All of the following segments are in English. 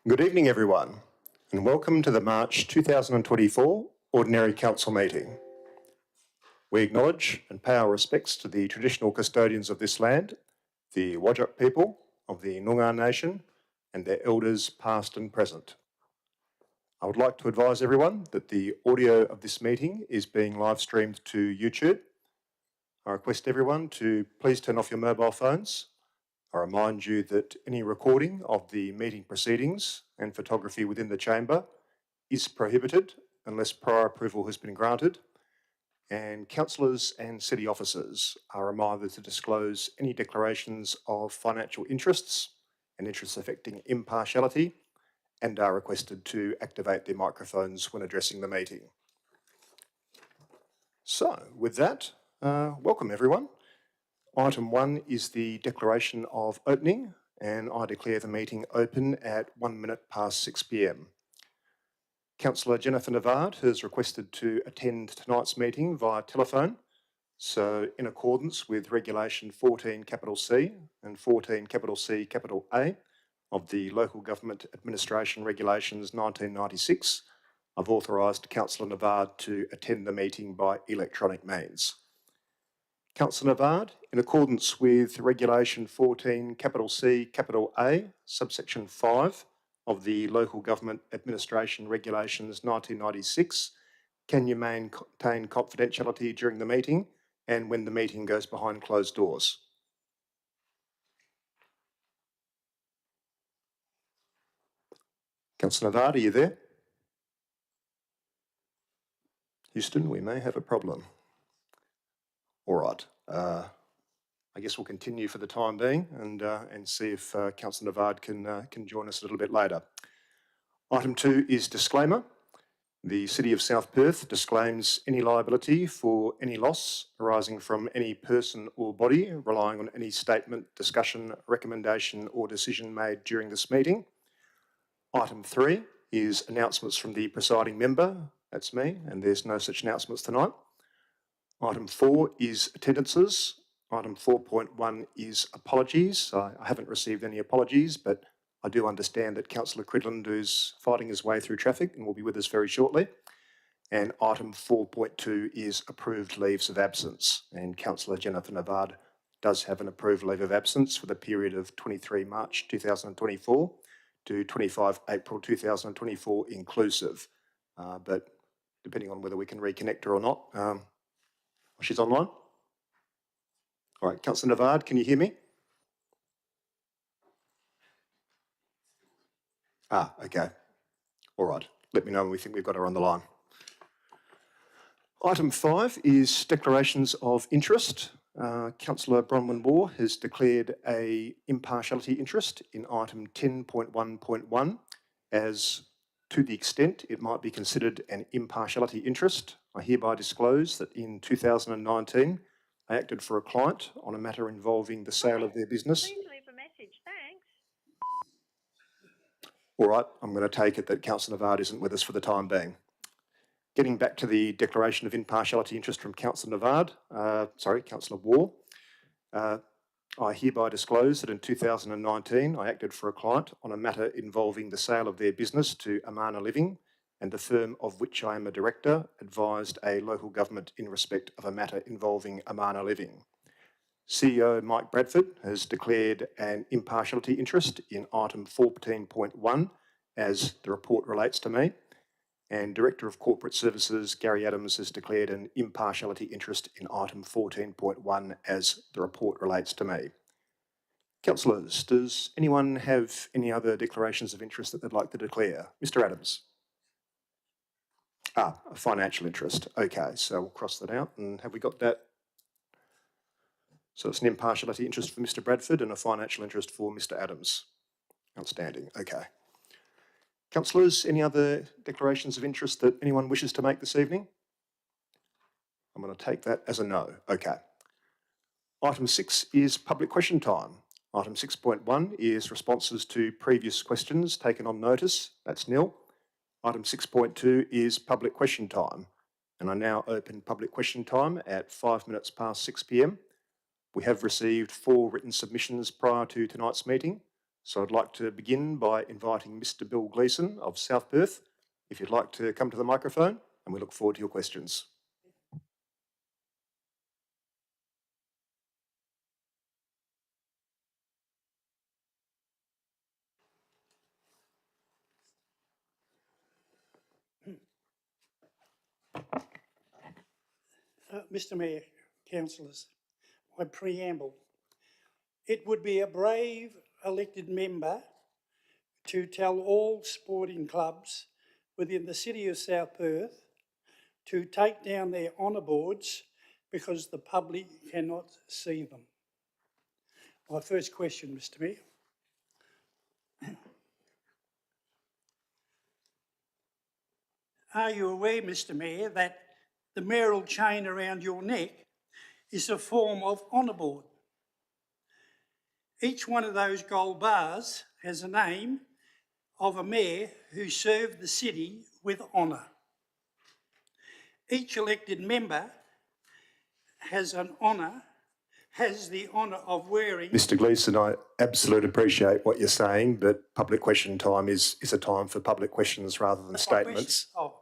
Good evening, everyone, and welcome to the March 2024 Ordinary Council meeting. We acknowledge and pay our respects to the traditional custodians of this land, the Whadjuk people of the Noongar Nation, and their elders past and present. I would like to advise everyone that the audio of this meeting is being live streamed to YouTube. I request everyone to please turn off your mobile phones. I remind you that any recording of the meeting proceedings and photography within the chamber is prohibited unless prior approval has been granted, and councillors and city officers are reminded to disclose any declarations of financial interests and interests affecting impartiality, and are requested to activate their microphones when addressing the meeting. So, with that, welcome everyone. Item 1 is the declaration of opening, and I declare the meeting open at 1 minute past 6 p.m. Councillor Jennifer Navard has requested to attend tonight's meeting via telephone. So, in accordance with Regulation 14(c) and 14(c)(a) of the Local Government Administration Regulations 1996, I've authorised Councillor Navard to attend the meeting by electronic means. Councillor Navard, in accordance with Regulation 14(c)(a), subsection 5 of the Local Government Administration Regulations 1996, can you maintain confidentiality during the meeting and when the meeting goes behind closed doors? Councillor Navard, are you there? Houston, we may have a problem. All right. I guess we'll continue for the time being and see if Councillor Navard can join us a little bit later. Item 2 is disclaimer. The City of South Perth disclaims any liability for any loss arising from any person or body relying on any statement, discussion, recommendation or decision made during this meeting. Item 3 is announcements from the presiding member. That's me, and there's no such announcements tonight. Item 4 is attendances. Item 4.1 is apologies. I haven't received any apologies, but I do understand that Councillor Cridland is fighting his way through traffic and will be with us very shortly. And item 4.2 is approved leaves of absence. And Councillor Jennifer Navard does have an approved leave of absence for the period of 23 March 2024 to 25 April 2024 inclusive. But depending on whether we can reconnect her or not, she's online. All right, Councillor Navard, can you hear me? Okay. All right, let me know when we think we've got her on the line. Item 5 is declarations of interest. Councillor Bronwyn Moore has declared a impartiality interest in item 10.1.1 as to the extent it might be considered an impartiality interest. I hereby disclose that in 2019, I acted for a client on a matter involving the sale of their business. Please leave a message, thanks. All right, I'm going to take it that Councillor Navard isn't with us for the time being. Getting back to the declaration of impartiality interest from Councillor Councillor Moore, I hereby disclose that in 2019, I acted for a client on a matter involving the sale of their business to Amana Living, and the firm of which I am a director advised a local government in respect of a matter involving Amana Living. CEO Mike Bradford has declared an impartiality interest in item 14.1 as the report relates to me, and Director of Corporate Services Gary Adams has declared an impartiality interest in item 14.1 as the report relates to me. Councillors, does anyone have any other declarations of interest that they'd like to declare? Mr. Adams. A financial interest. Okay, so we'll cross that out. And have we got that? So it's an impartiality interest for Mr. Bradford and a financial interest for Mr. Adams. Outstanding. Okay. Councillors, any other declarations of interest that anyone wishes to make this evening? I'm going to take that as a no. Okay. Item 6 is public question time. Item 6.1 is responses to previous questions taken on notice. That's nil. Item 6.2 is public question time. And I now open public question time at 5 minutes past 6 p.m. We have received 4 written submissions prior to tonight's meeting. So I'd like to begin by inviting Mr. Bill Gleeson of South Perth, if you'd like to come to the microphone, and we look forward to your questions. Mr Mayor, councillors, my preamble. It would be a brave elected member to tell all sporting clubs within the city of South Perth to take down their honour boards because the public cannot see them. My first question, Mr Mayor. Are you aware, Mr Mayor, that the mayoral chain around your neck is a form of honour board? Each one of those gold bars has a name of a mayor who served the city with honour. Each elected member has the honour of wearing... Mr. Gleeson, I absolutely appreciate what you're saying, but public question time is a time for public questions rather than statements. Oh.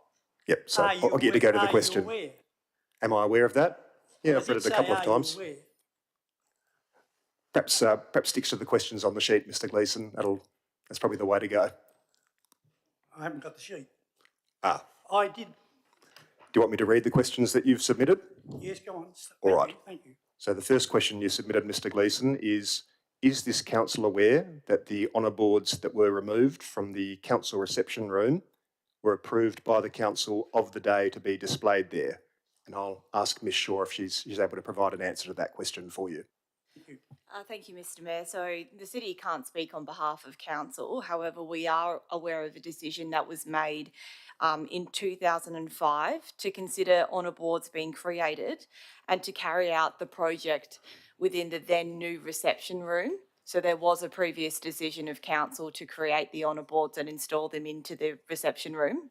Yep, so I'll get you to go to the question. Are you aware? Am I aware of that? Yeah, I've read it a couple of times. Are you aware? Perhaps stick to the questions on the sheet, Mr. Gleeson. That's probably the way to go. I haven't got the sheet. Ah. I did. Do you want me to read the questions that you've submitted? Yes, go on. All right. Thank you. So the first question you submitted, Mr. Gleeson, is this council aware that the honour boards that were removed from the council reception room were approved by the council of the day to be displayed there? And I'll ask Ms. Shaw if she's able to provide an answer to that question for you. Thank you. Thank you, Mr Mayor. So the city can't speak on behalf of council. However, we are aware of a decision that was made in 2005 to consider honour boards being created and to carry out the project within the then new reception room. So there was a previous decision of council to create the honour boards and install them into the reception room.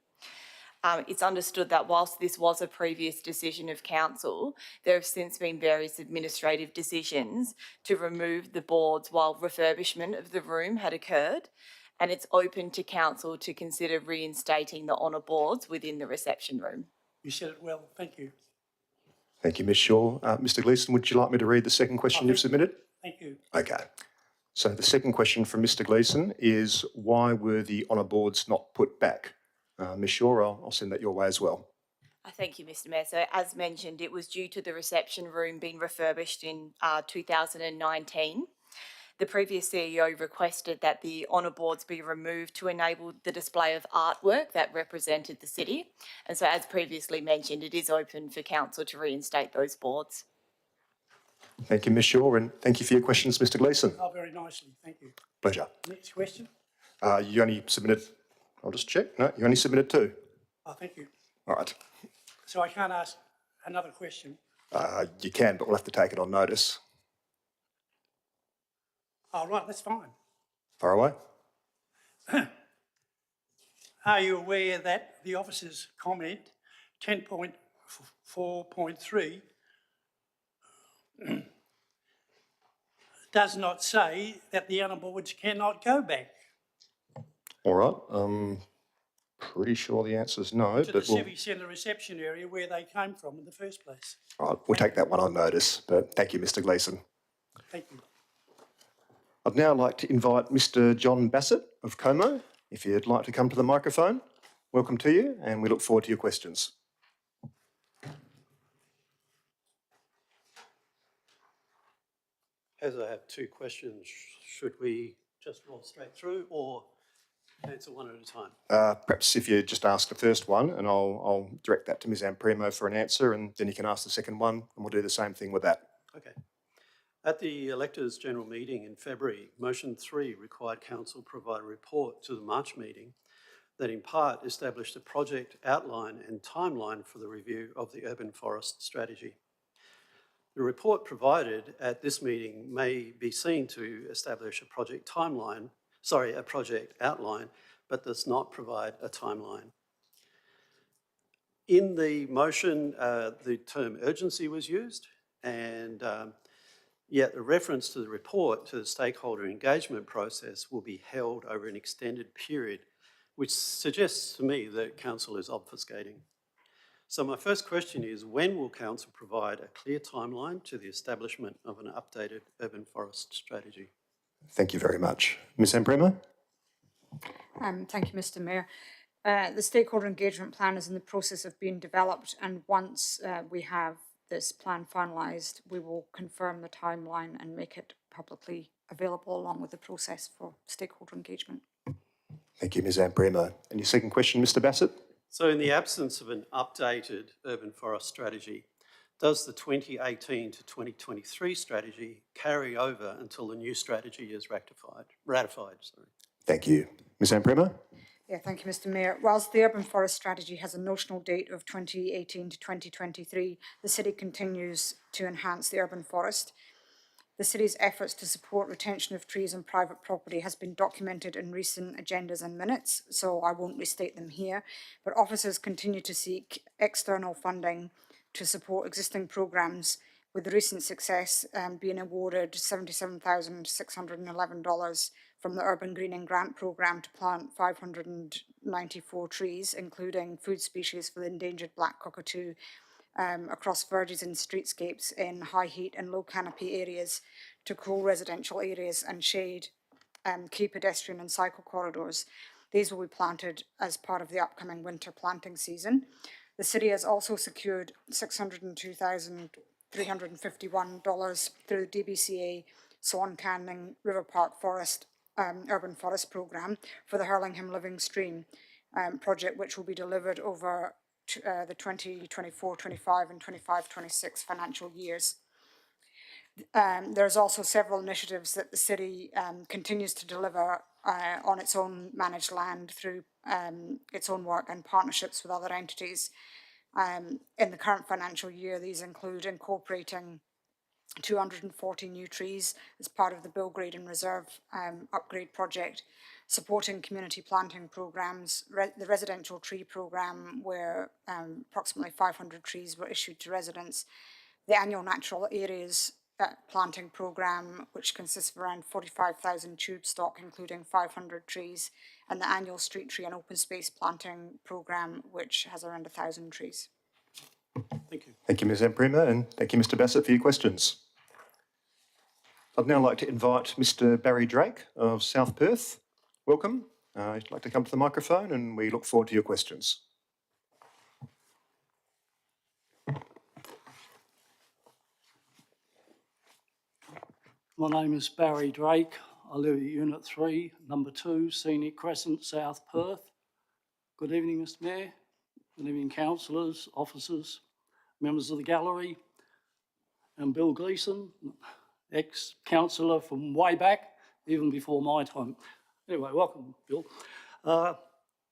It's understood that whilst this was a previous decision of council, there have since been various administrative decisions to remove the boards while refurbishment of the room had occurred, and it's open to council to consider reinstating the honour boards within the reception room. You said it well. Thank you. Thank you, Ms. Shaw. Mr. Gleeson, would you like me to read the second question you've submitted? Thank you. Okay. So the second question from Mr. Gleeson is, why were the honour boards not put back? Ms. Shaw, I'll send that your way as well. Thank you, Mr Mayor. So as mentioned, it was due to the reception room being refurbished in 2019. The previous CEO requested that the honour boards be removed to enable the display of artwork that represented the city. And so as previously mentioned, it is open for council to reinstate those boards. Thank you, Ms. Shaw, and thank you for your questions, Mr. Gleeson. Oh, very nicely. Thank you. Pleasure. Next question. You only submitted, I'll just check. No, you only submitted two. Oh, thank you. All right. So I can't ask another question? You can, but we'll have to take it on notice. Oh, right, that's fine. Far away. Are you aware that the officer's comment 10.4.3 does not say that the honour boards cannot go back All right. Pretty sure the answer is no, to but the Civic Centre reception area where they came from in the first place? all right, we'll take that one on notice, but thank you, Mr. Gleeson. Thank you. I'd now like to invite Mr. John Bassett of Como, if you'd like to come to the microphone. Welcome to you, and we look forward to your questions. As I have two questions, should we just roll straight through or answer one at a time? Perhaps if you just ask the first one, and I'll direct that to Ms. Amprimo for an answer, and then you can ask the second one, and we'll do the same thing with that. Okay. At the electors' general meeting in February, motion 3 required council provide a report to the March meeting that in part established a project outline and timeline for the review of the urban forest strategy. The report provided at this meeting may be seen to establish a project outline, but does not provide a timeline. In the motion, the term urgency was used, and Yet the reference to the report to the stakeholder engagement process will be held over an extended period, which suggests to me that council is obfuscating. So my first question is, when will council provide a clear timeline to the establishment of an updated urban forest strategy? Thank you very much. Ms Ambrema? Thank you, Mr Mayor. The stakeholder engagement plan is in the process of being developed, and once we have this plan finalised, we will confirm the timeline and make it publicly available along with the process for stakeholder engagement. Thank you, Ms Ambrema. And your second question, Mr Bassett? So in the absence of an updated urban forest strategy, does the 2018 to 2023 strategy carry over until the new strategy is ratified? Thank you. Ms Ambrema? Yeah, thank you, Mr Mayor. Whilst the urban forest strategy has a notional date of 2018 to 2023, the city continues to enhance the urban forest. The city's efforts to support retention of trees on private property has been documented in recent agendas and minutes, so I won't restate them here, but officers continue to seek external funding to support existing programmes, with the recent success being awarded $77,611 from the Urban Greening Grant Programme to plant 594 trees, including food species for the endangered black cockatoo, across verges and streetscapes in high heat and low canopy areas to cool residential areas and shade key pedestrian and cycle corridors. These will be planted as part of the upcoming winter planting season. The city has also secured $602,351 through the DBCA Swan Canning River Park Forest Urban Forest Programme for the Hurlingham Living Stream project, which will be delivered over the 2024-25 and 25-26 financial years. There's also several initiatives that the city continues to deliver on its own managed land through its own work and partnerships with other entities. In the current financial year, these include incorporating 240 new trees as part of the Bill Graydon Reserve upgrade project, supporting community planting programmes, the residential tree programme where approximately 500 trees were issued to residents, the annual natural areas planting programme, which consists of around 45,000 tube stock, including 500 trees, and the annual street tree and open space planting programme, which has around 1,000 trees. Thank you. Thank you, Ms Ambrema, and thank you, Mr Bassett, for your questions. I'd now like to invite Mr Barry Drake of South Perth. Welcome. You'd like to come to the microphone, and we look forward to your questions. My name is Barry Drake. I live at Unit 3, Number 2, Scenic Crescent, South Perth. Good evening, Mr Mayor. Good evening, councillors, officers, members of the gallery, and Bill Gleeson, ex-councillor from way back, even before my time. Anyway, welcome, Bill.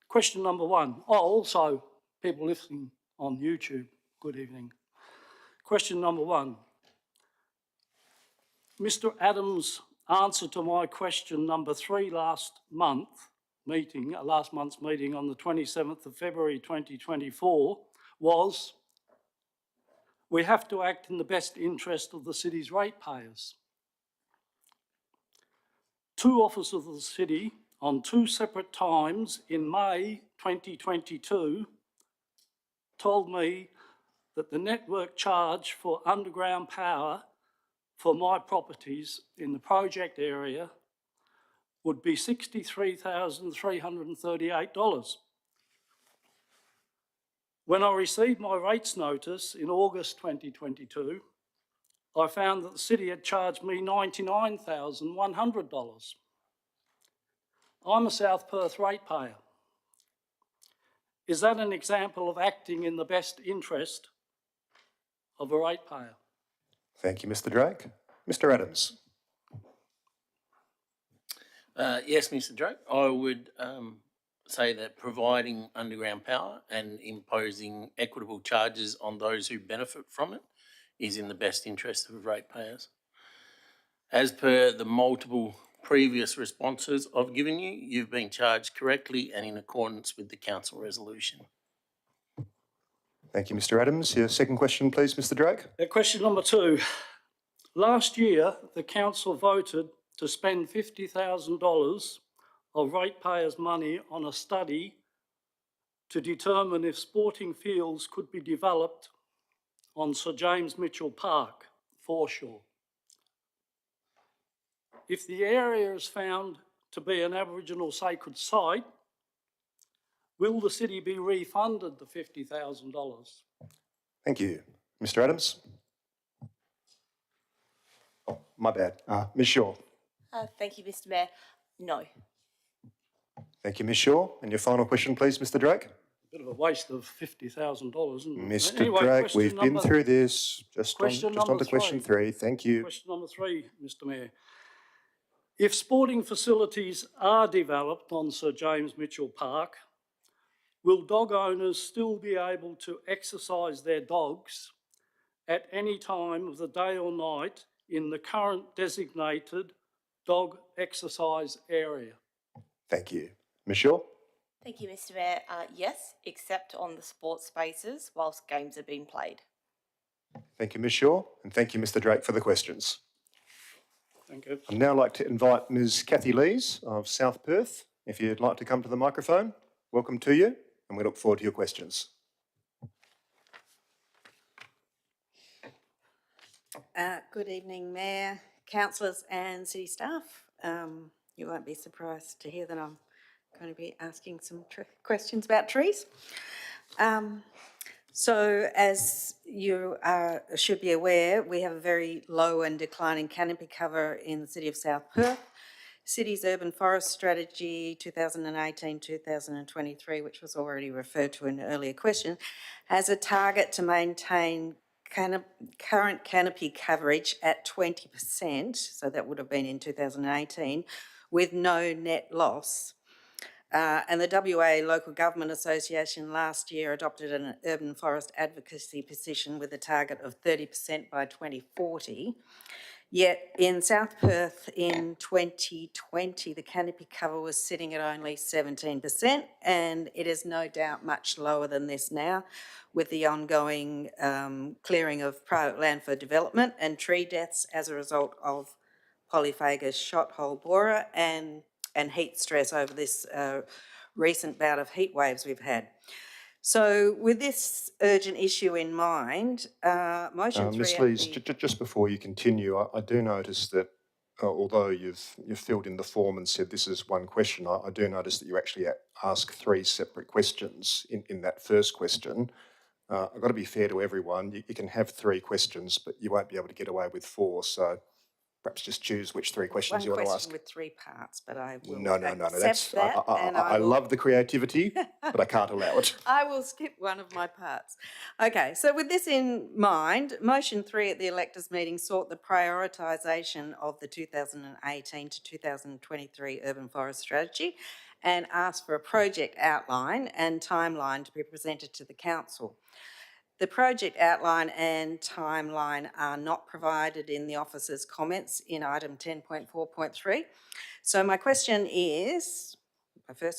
Question number one. Oh, also, people listening on YouTube, good evening. Question number one. Mr Adams' answer to my question number 3 last month's meeting on the 27th of February 2024 was, we have to act in the best interest of the city's ratepayers. 2 officers of the city on 2 separate times in May 2022 told me that the network charge for underground power for my properties in the project area would be $63,338. When I received my rates notice in August 2022, I found that the city had charged me $99,100. I'm a South Perth ratepayer. Is that an example of acting in the best interest of a ratepayer? Thank you, Mr Drake. Mr Adams. Yes, Mr Drake, I would say that providing underground power and imposing equitable charges on those who benefit from it is in the best interest of ratepayers. As per the multiple previous responses I've given you, you've been charged correctly and in accordance with the council resolution. Thank you, Mr Adams. Your second question, please, Mr Drake. Question number 2. Last year, the council voted to spend $50,000 of ratepayers' money on a study to determine if sporting fields could be developed on Sir James Mitchell Park, foreshore. If the area is found to be an Aboriginal sacred site, will the city be refunded the $50,000? Thank you. Mr Adams? Oh, my bad. Ms Shaw? Thank you, Mr Mayor. No. Thank you, Ms Shaw. And your final question, please, Mr Drake? Bit of a waste of $50,000, isn't it? Mr Anyway, Drake, question we've been number- through this. Just on question to number question three. 3. Thank you. Question number 3, Mr Mayor. If sporting facilities are developed on Sir James Mitchell Park, will dog owners still be able to exercise their dogs at any time of the day or night in the current designated dog exercise area? Thank you. Ms Shaw? Thank you, Mr Mayor. Yes, except on the sports spaces whilst games are being played. Thank you, Ms Shaw. And thank you, Mr Drake, for the questions. Thank you. I'd now like to invite Ms Kathy Lees of South Perth. If you'd like to come to the microphone, welcome to you, and we look forward to your questions. Good evening, Mayor, councillors and city staff. You won't be surprised to hear that I'm going to be asking some questions about trees. So as you should be aware, we have a very low and declining canopy cover in the city of South Perth. City's Urban Forest Strategy 2018-2023, which was already referred to in an earlier question, has a target to maintain current canopy coverage at 20%, so that would have been in 2018, with no net loss. And the WA Local Government Association last year adopted an urban forest advocacy position with a target of 30% by 2040. Yet in South Perth in 2020, the canopy cover was sitting at only 17%, and it is no doubt much lower than this now, with the ongoing clearing of private land for development and tree deaths as a result of polyphagous shot hole borer and heat stress over this recent bout of heat waves we've had. So with this urgent issue in mind, motion 3... Ms Lees, just before you continue, I do notice that although you've filled in the form and said this is one question, I do notice that you actually ask 3 separate questions in that first question. I've got to be fair to everyone. You can have 3 questions, but you won't be able to get away with 4. So perhaps just choose which 3 questions you want to ask. One question with 3 parts, but I will No. accept that. I love the creativity, but I can't allow it. I will skip one of my parts. Okay, so with this in mind, motion 3 at the electors meeting sought the prioritisation of the 2018 to 2023 Urban Forest Strategy and asked for a project outline and timeline to be presented to the council. The project outline and timeline are not provided in the officer's comments in item 10.4.3. So my first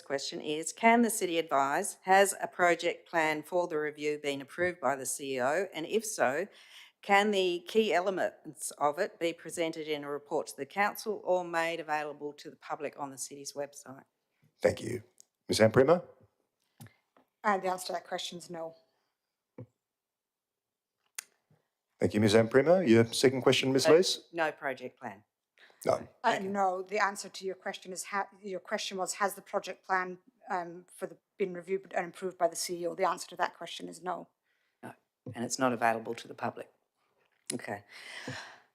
question is, can the city advise, has a project plan for the review been approved by the CEO? And if so, can the key elements of it be presented in a report to the council or made available to the public on the city's website? Thank you. Ms Amprima? The answer to that question is no. Thank you, Ms Amprima. Your second question, Ms Lees? No project plan. No. No, the answer to your question is, your question was, has the project plan been reviewed and approved by the CEO? The answer to that question is no. No, and it's not available to the public. Okay.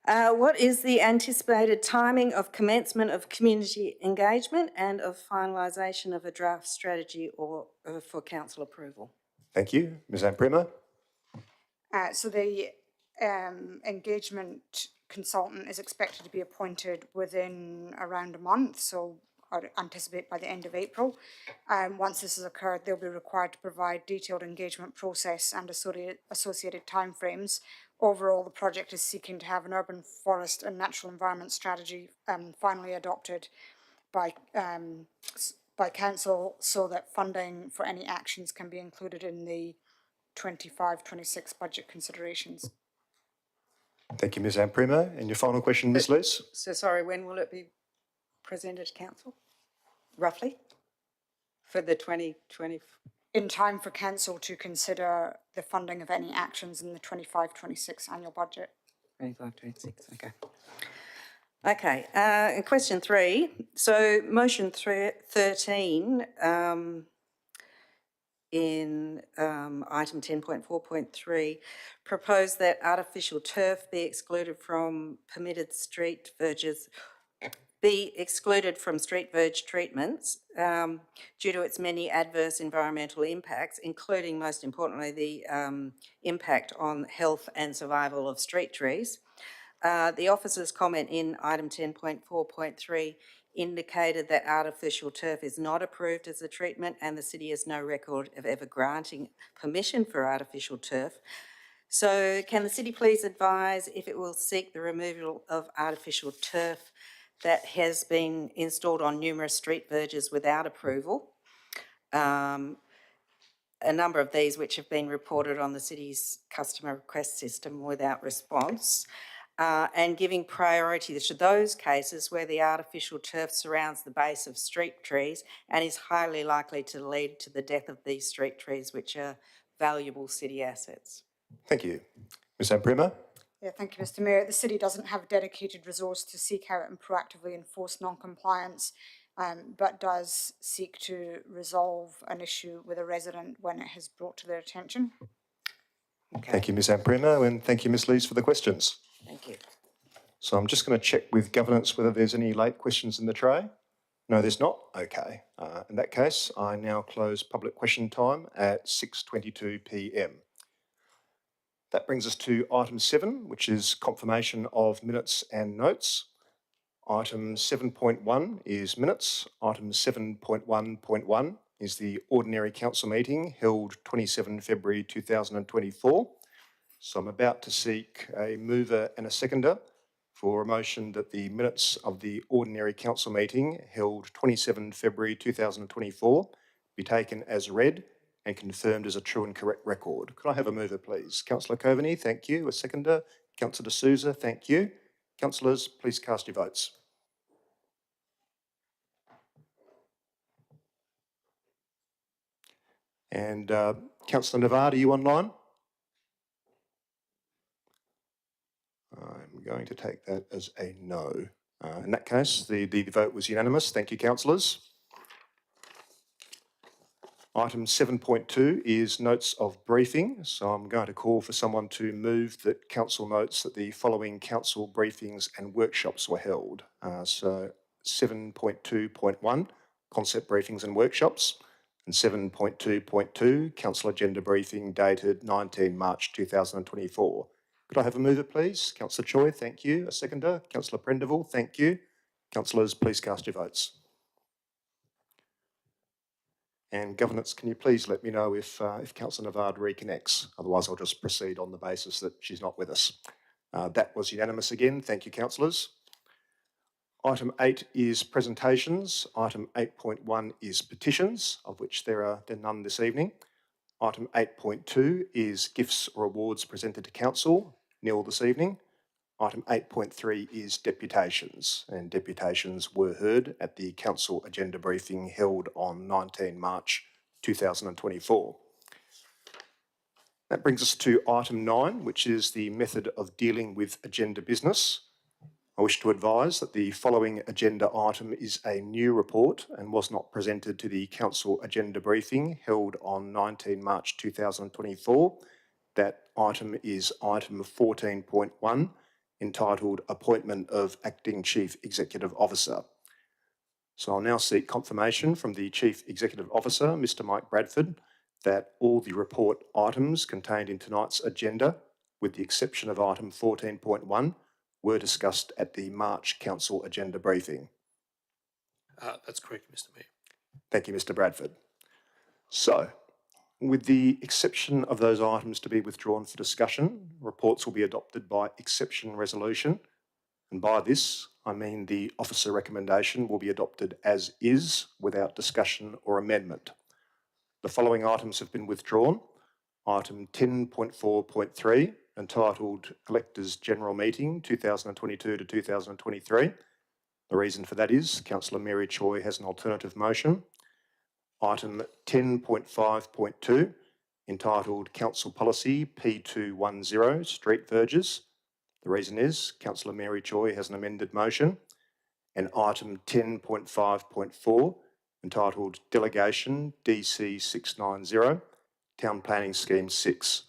What is the anticipated timing of commencement of community engagement and of finalisation of a draft strategy or for council approval? Thank you. Ms Amprima? So the engagement consultant is expected to be appointed within around a month, so I'd anticipate by the end of April. Once this has occurred, they'll be required to provide detailed engagement process and associated timeframes. Overall, the project is seeking to have an urban forest and natural environment strategy finally adopted by council, so that funding for any actions can be included in the 25-26 budget considerations. Thank you, Ms Amprimo. And your final question, Ms Lees? So sorry, when will it be presented to council, roughly? For the 2020? In time for council to consider the funding of any actions in the 25-26 annual budget. 25, 26, okay. Okay, and question 3. So motion 13 in item 10.4.3 proposed that artificial turf be excluded from permitted street verges, be excluded from street verge treatments due to its many adverse environmental impacts, including, most importantly, the impact on health and survival of street trees. The officer's comment in item 10.4.3 indicated that artificial turf is not approved as a treatment and the city has no record of ever granting permission for artificial turf. So can the city please advise if it will seek the removal of artificial turf that has been installed on numerous street verges without approval? A number of these which have been reported on the city's customer request system without response. And giving priority to those cases where the artificial turf surrounds the base of street trees and is highly likely to lead to the death of these street trees, which are valuable city assets. Thank you. Ms Amprimo? Yeah, thank you, Mr Mayor. The city doesn't have a dedicated resource to seek out and proactively enforce non-compliance, but does seek to resolve an issue with a resident when it has brought to their attention. Okay. Thank you, Ms Amprimo, and thank you, Ms Lees, for the questions. Thank you. So I'm just going to check with governance whether there's any late questions in the tray. No, there's not. Okay. In that case, I now close public question time at 6:22 p.m. That brings us to item 7, which is confirmation of minutes and notes. Item 7.1 is minutes. Item 7.1.1 is the ordinary council meeting held 27 February 2024. So I'm about to seek a mover and a seconder for a motion that the minutes of the ordinary council meeting held 27 February 2024 be taken as read and confirmed as a true and correct record. Could I have a mover, please? Councillor Coveney, thank you. A seconder? Councillor D'Souza, thank you. Councillors, please cast your votes. And Councillor Navard, are you online? I'm going to take that as a no. In that case, the vote was unanimous. Thank you, councillors. Item 7.2 is notes of briefing. So I'm going to call for someone to move that council notes that the following council briefings and workshops were held. So 7.2.1, concept briefings and workshops, and 7.2.2, council agenda briefing dated 19 March 2024. Could I have a mover, please? Councillor Choi, thank you. A seconder? Councillor Prendeville, thank you. Councillors, please cast your votes. And governance, can you please let me know if Councillor Navard reconnects? Otherwise, I'll just proceed on the basis that she's not with us. That was unanimous again. Thank you, councillors. Item 8 is presentations. Item 8.1 is petitions, of which there are none this evening. Item 8.2 is gifts or awards presented to council, nil this evening. Item 8.3 is deputations, and deputations were heard at the council agenda briefing held on 19 March 2024. That brings us to item 9, which is the method of dealing with agenda business. I wish to advise that the following agenda item is a new report and was not presented to the council agenda briefing held on 19 March 2024. That item is item 14.1, entitled Appointment of Acting Chief Executive Officer. So I'll now seek confirmation from the Chief Executive Officer, Mr. Mike Bradford, that all the report items contained in tonight's agenda, with the exception of item 14.1, were discussed at the March Council agenda briefing. That's correct, Mr. Mayor. Thank you, Mr. Bradford. So, with the exception of those items to be withdrawn for discussion, reports will be adopted by exception resolution. And by this, I mean the officer recommendation will be adopted as is without discussion or amendment. The following items have been withdrawn. Item 10.4.3, entitled Electors General Meeting 2022 to 2023. The reason for that is Councillor Mary Choi has an alternative motion. Item 10.5.2, entitled Council Policy P210 Street Verges. The reason is Councillor Mary Choi has an amended motion. And item 10.5.4, entitled Delegation DC 690, Town Planning Scheme 6.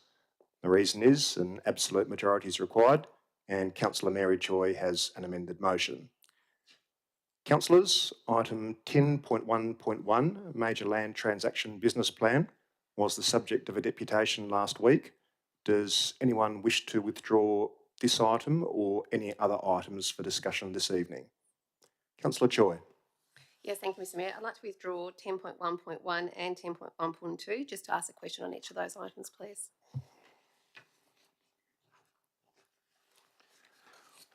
The reason is an absolute majority is required, and Councillor Mary Choi has an amended motion. Councillors, item 10.1.1, Major Land Transaction Business Plan, was the subject of a deputation last week. Does anyone wish to withdraw this item or any other items for discussion this evening? Councillor Choi. Yes, thank you, Mr Mayor. I'd like to withdraw 10.1.1 and 10.1.2, just to ask a question on each of those items, please.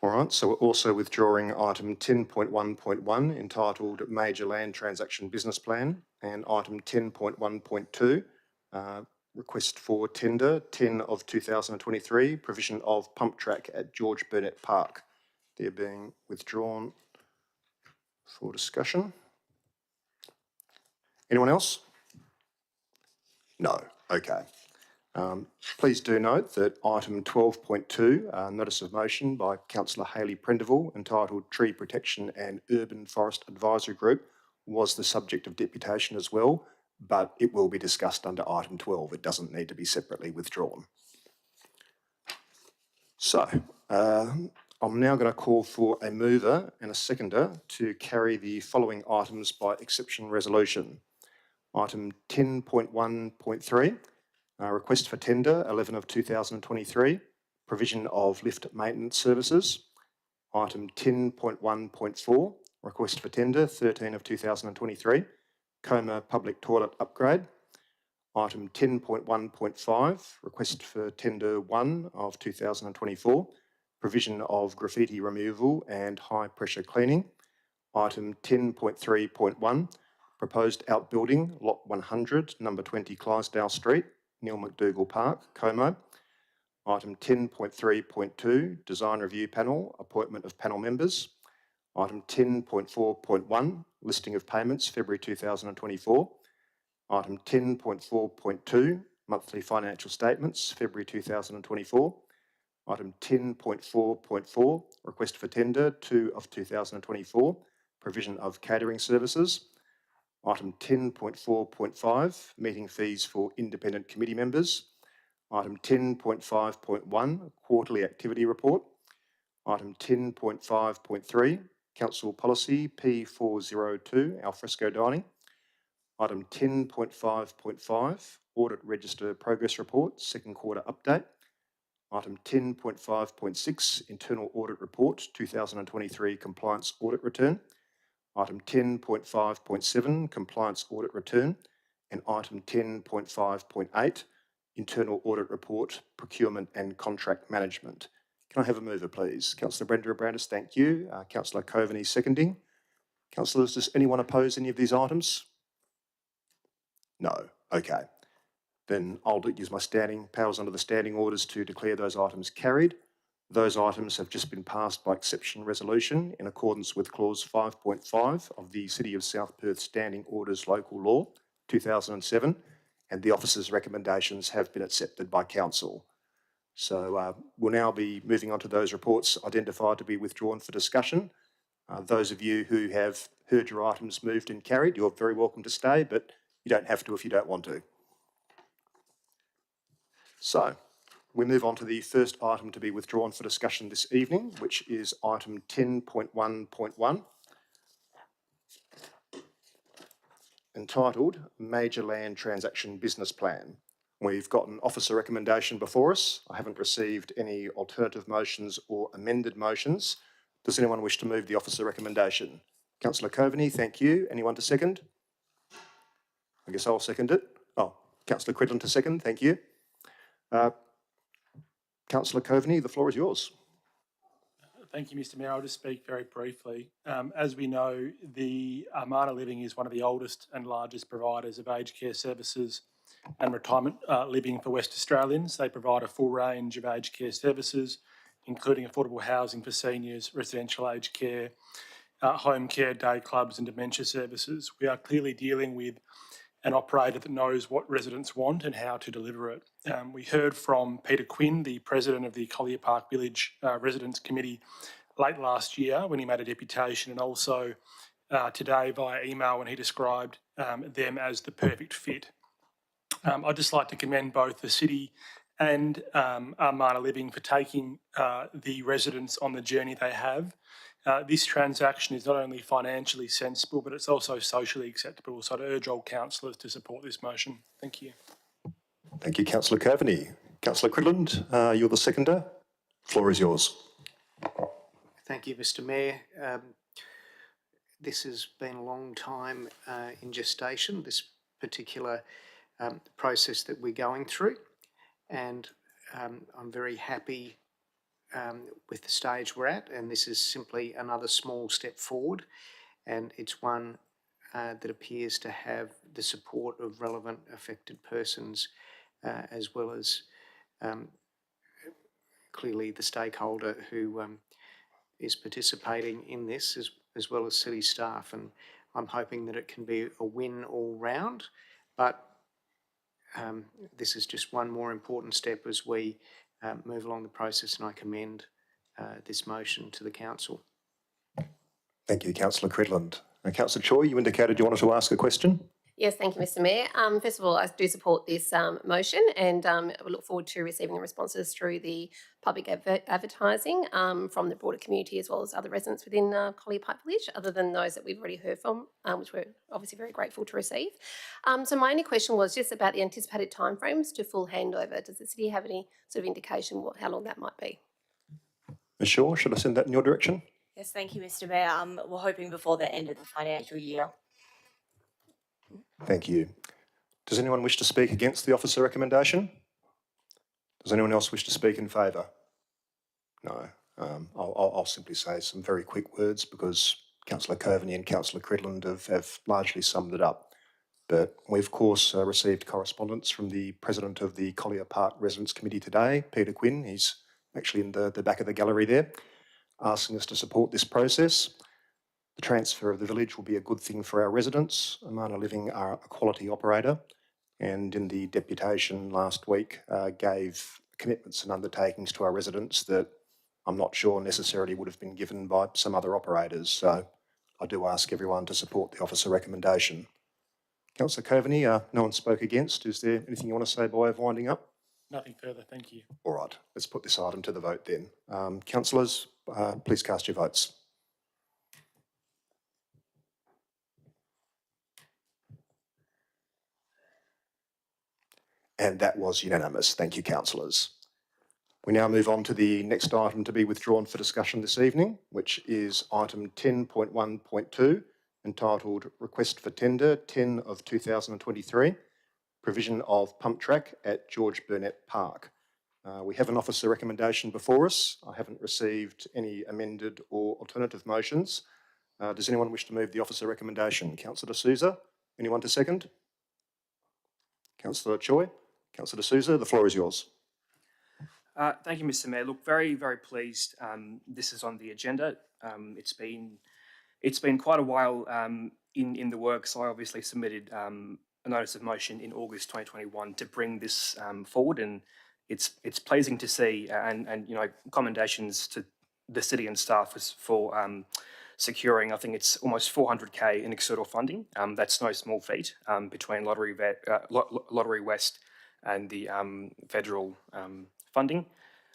All right, so we're also withdrawing item 10.1.1 entitled Major Land Transaction Business Plan, and item 10.1.2, request for tender 10 of 2023, provision of pump track at George Burnett Park. They're being withdrawn for discussion. Anyone else? No, okay. Please do note that item 12.2, notice of motion by Councillor Hayley Prendeville, entitled Tree Protection and Urban Forest Advisory Group, was the subject of deputation as well, but it will be discussed under item 12. It doesn't need to be separately withdrawn. So, I'm now going to call for a mover and a seconder to carry the following items by exception resolution. Item 10.1.3, request for tender 11 of 2023, provision of lift maintenance services. Item 10.1.4, request for tender 13 of 2023, Coma public toilet upgrade. Item 10.1.5, request for tender 1 of 2024, provision of graffiti removal and high pressure cleaning. Item 10.3.1, proposed outbuilding, lot 100, number 20 Clydesdale Street, Neil McDougall Park, Como. Item 10.3.2, design review panel, appointment of panel members. Item 10.4.1, listing of payments, February 2024. Item 10.4.2, monthly financial statements, February 2024. Item 10.4.4, request for tender 2 of 2024, provision of catering services. Item 10.4.5, meeting fees for independent committee members. Item 10.5.1, quarterly activity report. Item 10.5.3, council policy P402, alfresco dining. Item 10.5.5, audit register progress report, second quarter update. Item 10.5.6, internal audit report, 2023 compliance audit return. Item 10.5.7, compliance audit return. And item 10.5.8, internal audit report, procurement and contract management. Can I have a mover, please? Councillor Brenda Abrandis, thank you. Councillor Coveney seconding. Councillors, does anyone oppose any of these items? No. Okay. Then I'll use my standing powers under the standing orders to declare those items carried. Those items have just been passed by exception resolution in accordance with clause 5.5 of the City of South Perth Standing Orders Local Law 2007, and the officer's recommendations have been accepted by council. So we'll now be moving on to those reports identified to be withdrawn for discussion. Those of you who have heard your items moved and carried, you're very welcome to stay, but you don't have to if you don't want to. So we move on to the first item to be withdrawn for discussion this evening, which is item 10.1.1, entitled Major Land Transaction Business Plan. We've got an officer recommendation before us. I haven't received any alternative motions or amended motions. Does anyone wish to move the officer recommendation? Councillor Coveney, thank you. Anyone to second? I guess I'll second it. Oh, Councillor Quedlin to second, thank you. Councillor Coveney, the floor is yours. Thank you, Mr Mayor. I'll just speak very briefly. As we know, the Armada Living is one of the oldest and largest providers of aged care services and retirement living for West Australians. They provide a full range of aged care services, including affordable housing for seniors, residential aged care, home care, day clubs and dementia services. We are clearly dealing with an operator that knows what residents want and how to deliver it. We heard from Peter Quinn, the president of the Collier Park Village Residents Committee, late last year when he made a deputation, and also today via email when he described them as the perfect fit. I'd just like to commend both the city and Armada Living for taking the residents on the journey they have. This transaction is not only financially sensible, but it's also socially acceptable. So I'd urge all councillors to support this motion. Thank you. Thank you, Councillor Coveney. Councillor Cridland, you're the seconder. Floor is yours. Thank you, Mr. Mayor. This has been a long time in gestation, this particular process that we're going through, and I'm very happy with the stage we're at, and this is simply another small step forward, and it's one that appears to have the support of relevant affected persons as well as clearly the stakeholder who is participating in this as well as city staff, and I'm hoping that it can be a win all round, but this is just one more important step as we move along the process, and I commend this motion to the council. Thank you, Councillor Cridland. Councillor Choi, you indicated you wanted to ask a question. Yes, thank you, Mr. Mayor. First of all, I do support this motion, and we look forward to receiving the responses through the public advertising from the broader community as well as other residents within Collier Park Village, other than those that we've already heard from, which we're obviously very grateful to receive. So my only question was just about the anticipated timeframes to full handover. Does the city have any sort of indication how long that might be? Ms. Shaw, should I send that in your direction? Yes, thank you, Mr. Mayor. We're hoping before the end of the financial year. Thank you. Does anyone wish to speak against the officer recommendation? Does anyone else wish to speak in favour? No. I'll simply say some very quick words because Councillor Coveney and Councillor Cridland have largely summed it up. But we, of course, received correspondence from the President of the Collier Park Residents Committee today, Peter Quinn. He's actually in the back of the gallery there, asking us to support this process. The transfer of the village will be a good thing for our residents. Armada Living are a quality operator, and in the deputation last week gave commitments and undertakings to our residents that I'm not sure necessarily would have been given by some other operators. So I do ask everyone to support the officer recommendation. Councillor Coveney, no one spoke against. Is there anything you want to say by way of winding up? Nothing further, thank you. All right, let's put this item to the vote then. Councillors, please cast your votes. And that was unanimous. Thank you, councillors. We now move on to the next item to be withdrawn for discussion this evening, which is item 10.1.2, entitled Request for Tender 10 of 2023, provision of pump track at George Burnett Park. We have an officer recommendation before us. I haven't received any amended or alternative motions. Does anyone wish to move the officer recommendation? Councillor D'Souza, anyone to second? Councillor Choi? Councillor D'Souza, the floor is yours. Thank you, Mr. Mayor. Look, very, very pleased this is on the agenda. It's been quite a while in the works. I obviously submitted a notice of motion in August 2021 to bring this forward, and it's pleasing to see, and you know, commendations to the city and staff for securing, I think it's almost 400k in external funding. That's no small feat between Lottery West and the federal funding.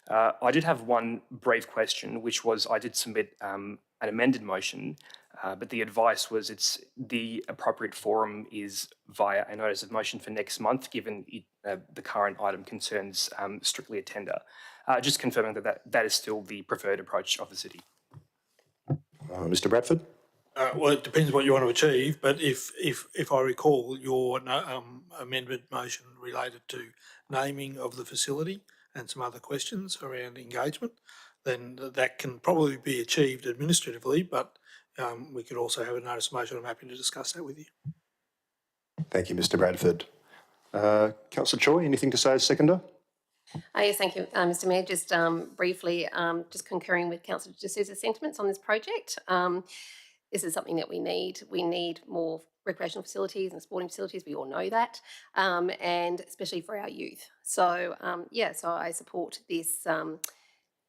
I did have one brief question, which was I did submit an amended motion, but the advice was the appropriate forum is via a notice of motion for next month, given the current item concerns strictly a tender. Just confirming that is still the preferred approach of the city. Mr. Bradford? Well, it depends what you want to achieve, but if I recall, your amendment motion related to naming of the facility and some other questions around engagement, then that can probably be achieved administratively, but we could also have a notice of motion. I'm happy to discuss that with you. Thank you, Mr. Bradford. Councillor Choi, anything to say as seconder? Yes, thank you, Mr Mayor. Just briefly, just concurring with Councillor De Souza's sentiments on this project. This is something that we need. We need more recreational facilities and sporting facilities. We all know that, and especially for our youth. So, so I support this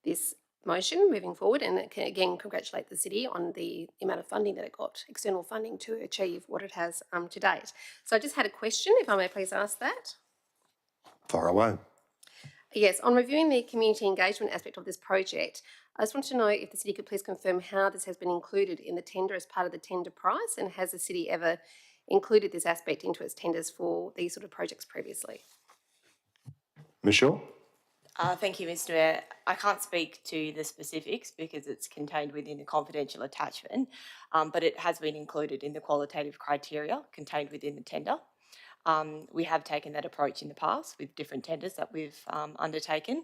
this motion moving forward, and again congratulate the city on the amount of funding that it got, external funding, to achieve what it has to date. So I just had a question, if I may please ask that. Far away. Yes, on reviewing the community engagement aspect of this project, I just want to know if the city could please confirm how this has been included in the tender as part of the tender price, and has the city ever included this aspect into its tenders for these sort of projects previously? Michelle? Thank you, Mr Mayor. I can't speak to the specifics because it's contained within the confidential attachment, but it has been included in the qualitative criteria contained within the tender. We have taken that approach in the past with different tenders that we've undertaken.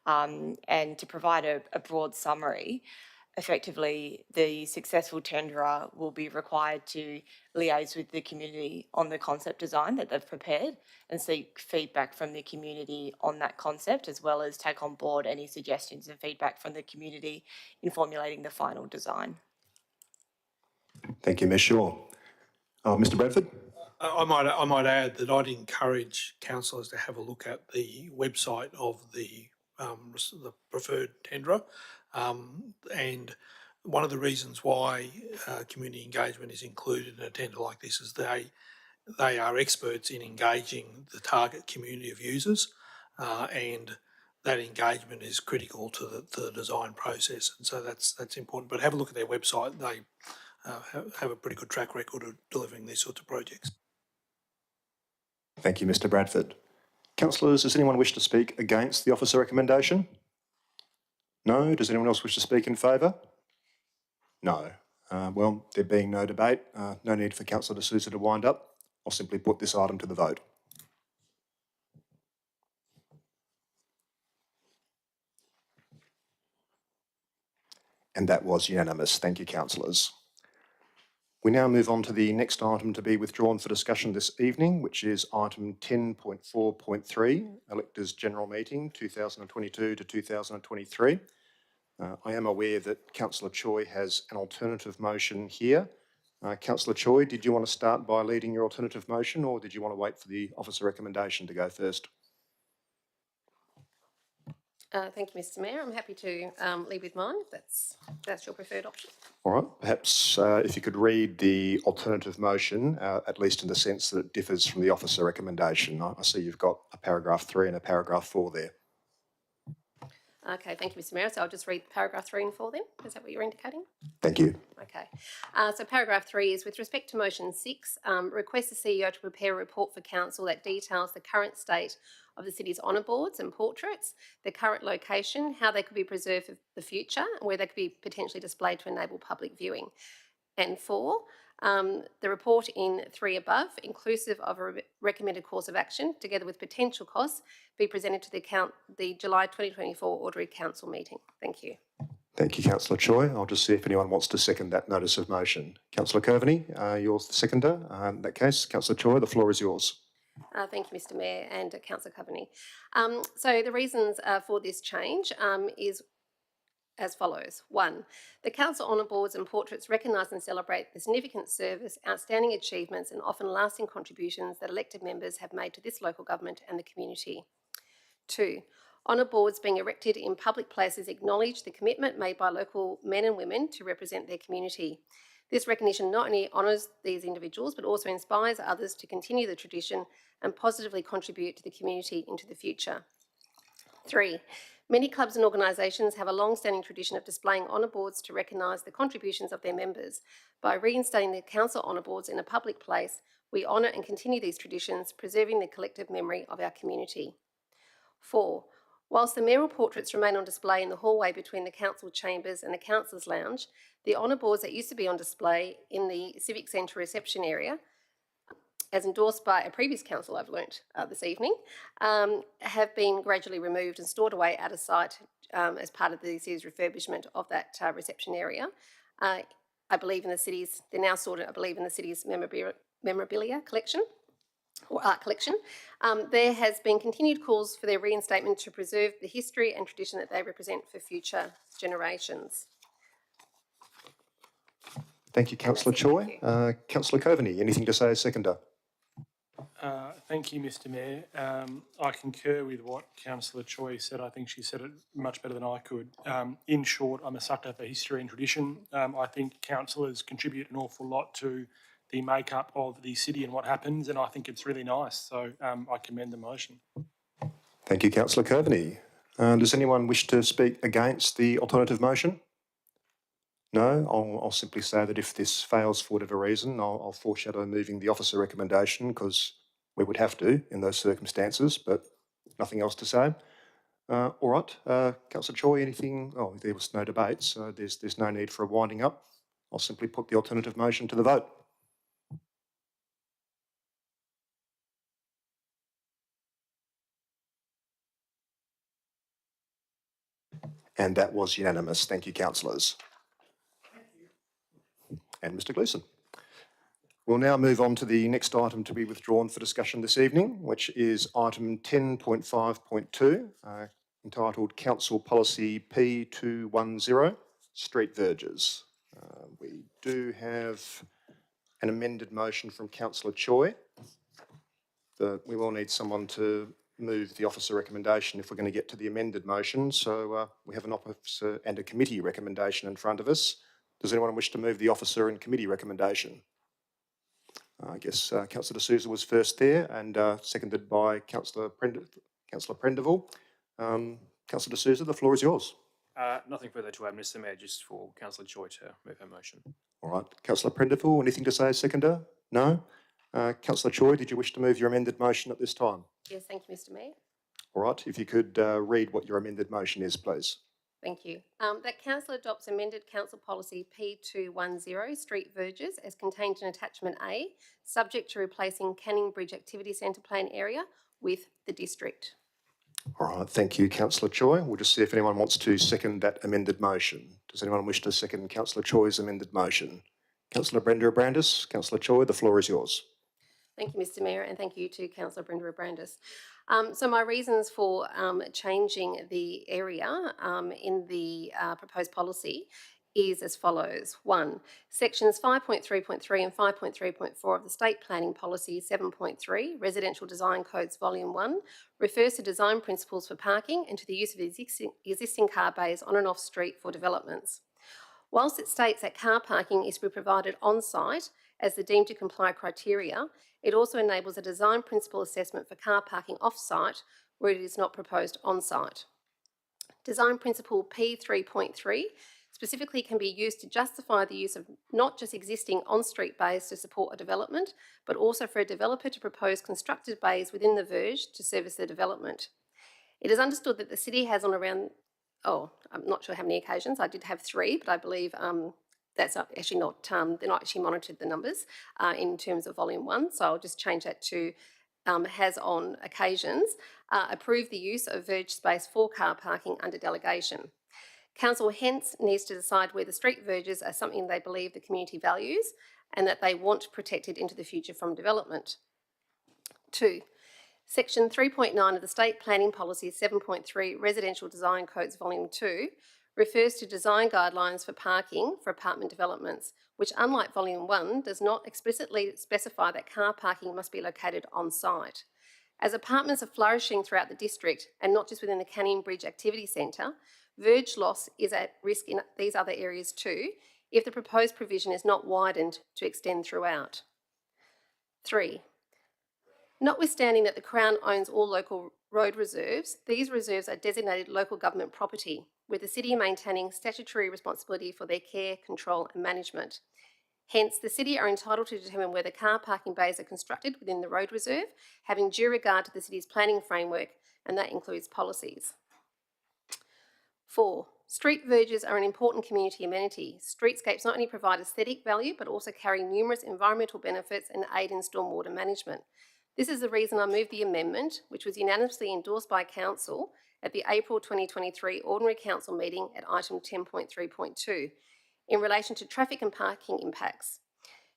And to provide a broad summary, effectively the successful tenderer will be required to liaise with the community on the concept design that they've prepared and seek feedback from the community on that concept, as well as take on board any suggestions and feedback from the community in formulating the final design. Thank you, Ms. Shaw. Mr. Bradford? I might add that I'd encourage councillors to have a look at the website of the preferred tenderer, and one of the reasons why community engagement is included in a tender like this is they are experts in engaging the target community of users, and that engagement is critical to the design process, and so that's important. But have a look at their website. They have a pretty good track record of delivering these sorts of projects. Thank you, Mr. Bradford. Councillors, does anyone wish to speak against the officer recommendation? No. Does anyone else wish to speak in favour? No. Well, there being no debate, no need for Councillor De Souza to wind up. I'll simply put this item to the vote. And that was unanimous. Thank you, councillors. We now move on to the next item to be withdrawn for discussion this evening, which is item 10.4.3, Electors General Meeting 2022 to 2023. I am aware that Councillor Choi has an alternative motion here. Councillor Choi, did you want to start by leading your alternative motion, or did you want to wait for the officer recommendation to go first? Thank you, Mr Mayor. I'm happy to lead with mine, if that's your preferred option. All right, perhaps if you could read the alternative motion, at least in the sense that it differs from the officer recommendation. I see you've got a paragraph 3 and a paragraph 4 there. Okay, thank you, Mr Mayor. So I'll just read paragraph 3 and 4 then. Is that what you're indicating? Thank you. Okay. So paragraph 3 is, with respect to motion 6, request the CEO to prepare a report for council that details the current state of the city's honour boards and portraits, the current location, how they could be preserved for the future, and where they could be potentially displayed to enable public viewing. And 4, the report in 3 above, inclusive of a recommended course of action, together with potential costs, be presented to the July 2024 Ordinary Council meeting. Thank you. Thank you, Councillor Choi. I'll just see if anyone wants to second that notice of motion. Councillor Coveney, you're the seconder. In that case, Councillor Choi, the floor is yours. Thank you, Mr Mayor, and Councillor Coveney. So the reasons for this change is as follows. 1, the council honour boards and portraits recognise and celebrate the significant service, outstanding achievements and often lasting contributions that elected members have made to this local government and the community. 2, honour boards being erected in public places acknowledge the commitment made by local men and women to represent their community. This recognition not only honours these individuals but also inspires others to continue the tradition and positively contribute to the community into the future. 3, many clubs and organisations have a long-standing tradition of displaying honour boards to recognise the contributions of their members. By reinstating the council honour boards in a public place, we honour and continue these traditions, preserving the collective memory of our community. 4, whilst the mayoral portraits remain on display in the hallway between the council chambers and the councillors' lounge, the honour boards that used to be on display in the Civic Centre reception area, as endorsed by a previous council I've learnt this evening, have been gradually removed and stored away out of sight as part of the city's refurbishment of that reception area. I believe in the city's, they're now stored, I believe, in the city's memorabilia collection. or art collection. There has been continued calls for their reinstatement to preserve the history and tradition that they represent for future generations. Thank you, Councillor Choi. Councillor Coveney, anything to say as seconder? Thank you, Mr Mayor. I concur with what Councillor Choi said. I think she said it much better than I could. In short, I'm a sucker for history and tradition. I think councillors contribute an awful lot to the makeup of the city and what happens, and I think it's really nice. So I commend the motion. Thank you, Councillor Coveney. Does anyone wish to speak against the alternative motion? No, I'll simply say that if this fails for whatever reason, I'll foreshadow moving the officer recommendation, because we would have to in those circumstances, but nothing else to say. All right, Councillor Choi, anything? Oh, there was no debate, so there's no need for a winding up. I'll simply put the alternative motion to the vote. And that was unanimous. Thank you, councillors. And Mr Gleeson. We'll now move on to the next item to be withdrawn for discussion this evening, which is item 10.5.2, entitled Council Policy P210, Street Verges. We do have an amended motion from Councillor Choi. We will need someone to move the officer recommendation if we're going to get to the amended motion. So we have an officer and a committee recommendation in front of us. Does anyone wish to move the officer and committee recommendation? I guess Councillor D'Souza was first there, and seconded by Councillor Prendeville. Councillor D'Souza, the floor is yours. Nothing further to add, Mr Mayor, just for Councillor Choi to move her motion. All right. Councillor Prendeville, anything to say as seconder? No? Councillor Choi, did you wish to move your amended motion at this time? Yes, thank you, Mr Mayor. All right. If you could read what your amended motion is, please. Thank you. That Council adopts amended Council Policy P210, Street Verges, as contained in Attachment A, subject to replacing Canning Bridge Activity Centre Plan area with the district. All right. Thank you, Councillor Choi. We'll just see if anyone wants to second that amended motion. Does anyone wish to second Councillor Choi's amended motion? Councillor Brenda Brandis, Councillor Choi, the floor is yours. Thank you, Mr Mayor, and thank you to Councillor Brenda Brandis. So my reasons for changing the area in the proposed policy is as follows. 1. Sections 5.3.3 and 5.3.4 of the State Planning Policy 7.3, Residential Design Codes Volume 1, refers to design principles for parking and to the use of existing car bays on and off street for developments. Whilst it states that car parking is to be provided on-site as the deemed to comply criteria, it also enables a design principle assessment for car parking off-site where it is not proposed on-site. Design principle P3.3 specifically can be used to justify the use of not just existing on-street bays to support a development, but also for a developer to propose constructed bays within the verge to service the development. It is understood that the city has on around, I'm not sure how many occasions, I did have 3, but I believe that's actually not, they're not actually monitored the numbers in terms of volume 1, so I'll just change that to has on occasions approved the use of verge space for car parking under delegation. Council hence needs to decide whether street verges are something they believe the community values and that they want protected into the future from development. 2. Section 3.9 of the State Planning Policy 7.3 Residential Design Codes Volume 2 refers to design guidelines for parking for apartment developments, which, unlike Volume 1, does not explicitly specify that car parking must be located on site. As apartments are flourishing throughout the district and not just within the Canning Bridge Activity Centre, verge loss is at risk in these other areas too if the proposed provision is not widened to extend throughout. 3. Notwithstanding that the Crown owns all local road reserves, these reserves are designated local government property, with the city maintaining statutory responsibility for their care, control and management. Hence, the city are entitled to determine whether car parking bays are constructed within the road reserve, having due regard to the city's planning framework, and that includes policies. 4. Street verges are an important community amenity. Streetscapes not only provide aesthetic value, but also carry numerous environmental benefits and aid in stormwater management. This is the reason I moved the amendment, which was unanimously endorsed by Council at the April 2023 Ordinary Council meeting at item 10.3.2 in relation to traffic and parking impacts.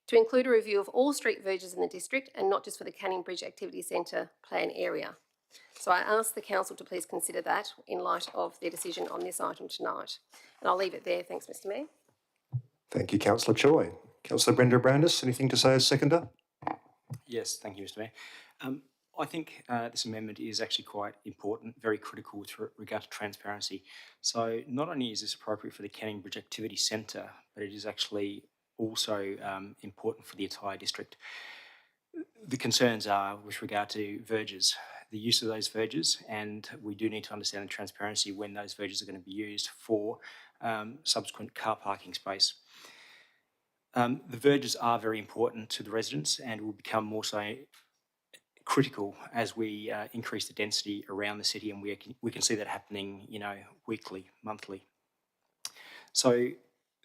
to include a review of all street verges in the district and not just for the Canning Bridge Activity Centre plan area. So I ask the council to please consider that in light of their decision on this item tonight. And I'll leave it there. Thanks, Mr Mayor. Thank you, Councillor Choi. Councillor Brenda Brandis, anything to say as seconder? Yes, thank you, Mr Mayor. I think this amendment is actually quite important, very critical with regard to transparency. So not only is this appropriate for the Canning Bridge Activity Centre, but it is actually also important for the entire district. The concerns are with regard to verges, the use of those verges, and we do need to understand the transparency when those verges are going to be used for subsequent car parking space. The verges are very important to the residents and will become more so critical as we increase the density around the city, and we can see that happening, weekly, monthly. So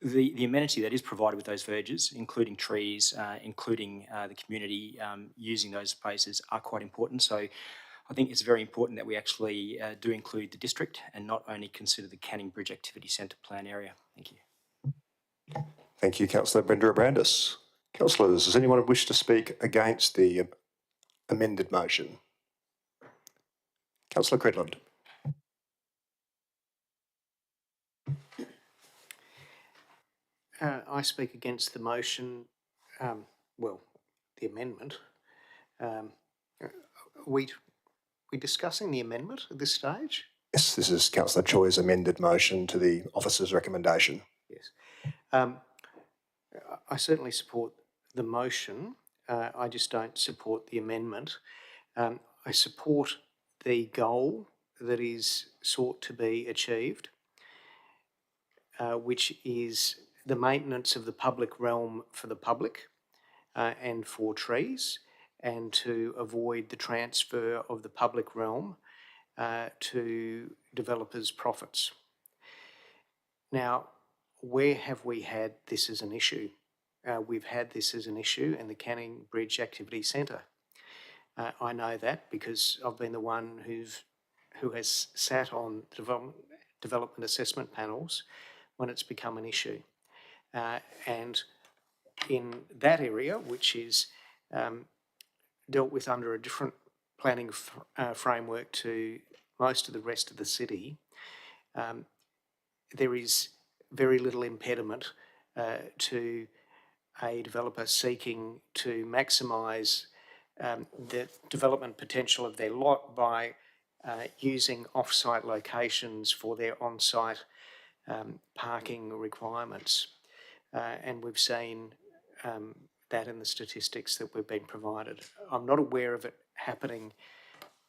the amenity that is provided with those verges, including trees, including the community using those spaces, are quite important. So I think it's very important that we actually do include the district and not only consider the Canning Bridge Activity Centre plan area. Thank you. Thank you, Councillor Brenda Brandis. Councillors, does anyone wish to speak against the amended motion? Councillor Cridland. I speak against the motion, the amendment. We discussing the amendment at this stage? Yes, this is Councillor Choi's amended motion to the officer's recommendation. Yes. I certainly support the motion. I just don't support the amendment. I support the goal that is sought to be achieved, which is the maintenance of the public realm for the public and for trees, and to avoid the transfer of the public realm to developers' profits. Now, where have we had this as an issue? We've had this as an issue in the Canning Bridge Activity Centre. I know that because I've been the one who has sat on development assessment panels when it's become an issue. And in that area, which is dealt with under a different planning framework to most of the rest of the city, there is very little impediment to a developer seeking to maximise the development potential of their lot by using off-site locations for their on-site parking requirements. And we've seen that in the statistics that we've been provided. I'm not aware of it happening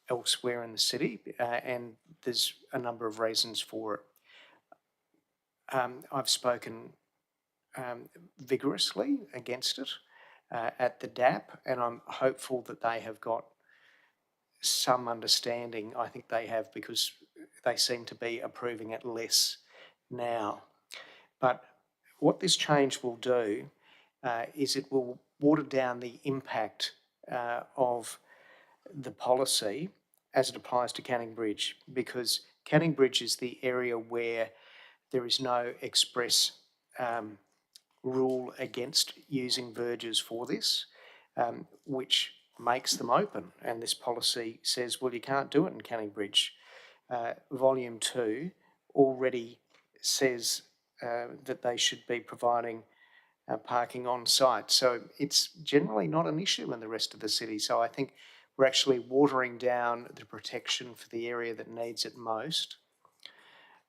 elsewhere in the city, and there's a number of reasons for it. I've spoken vigorously against it at the DAP, and I'm hopeful that they have got some understanding. I think they have, because they seem to be approving it less now. But what this change will do is it will water down the impact of the policy as it applies to Canning Bridge, because Canning Bridge is the area where there is no express rule against using verges for this, which makes them open. And this policy says, well, you can't do it in Canning Bridge. Volume 2 already says that they should be providing parking on site. So it's generally not an issue in the rest of the city. So I think we're actually watering down the protection for the area that needs it most.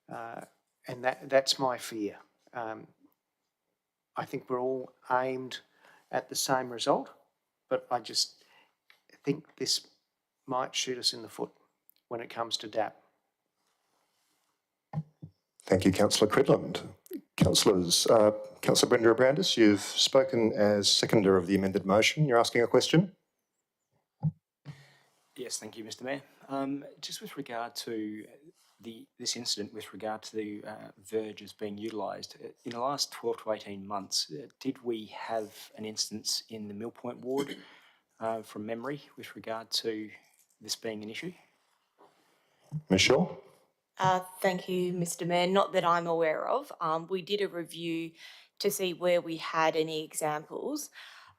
And that's my fear. I think we're all aimed at the same result, but I just think this might shoot us in the foot when it comes to DAP. Thank you, Councillor Cridland. Councillors, Councillor Brenda Brandis, you've spoken as seconder of the amended motion. You're asking a question? Yes, thank you, Mr Mayor. Just with regard to this incident, with regard to the verges being utilised, in the last 12 to 18 months, did we have an instance in the Mill Point ward from memory with regard to this being an issue? Ms Shaw? Thank you, Mr Mayor. Not that I'm aware of. We did a review to see where we had any examples.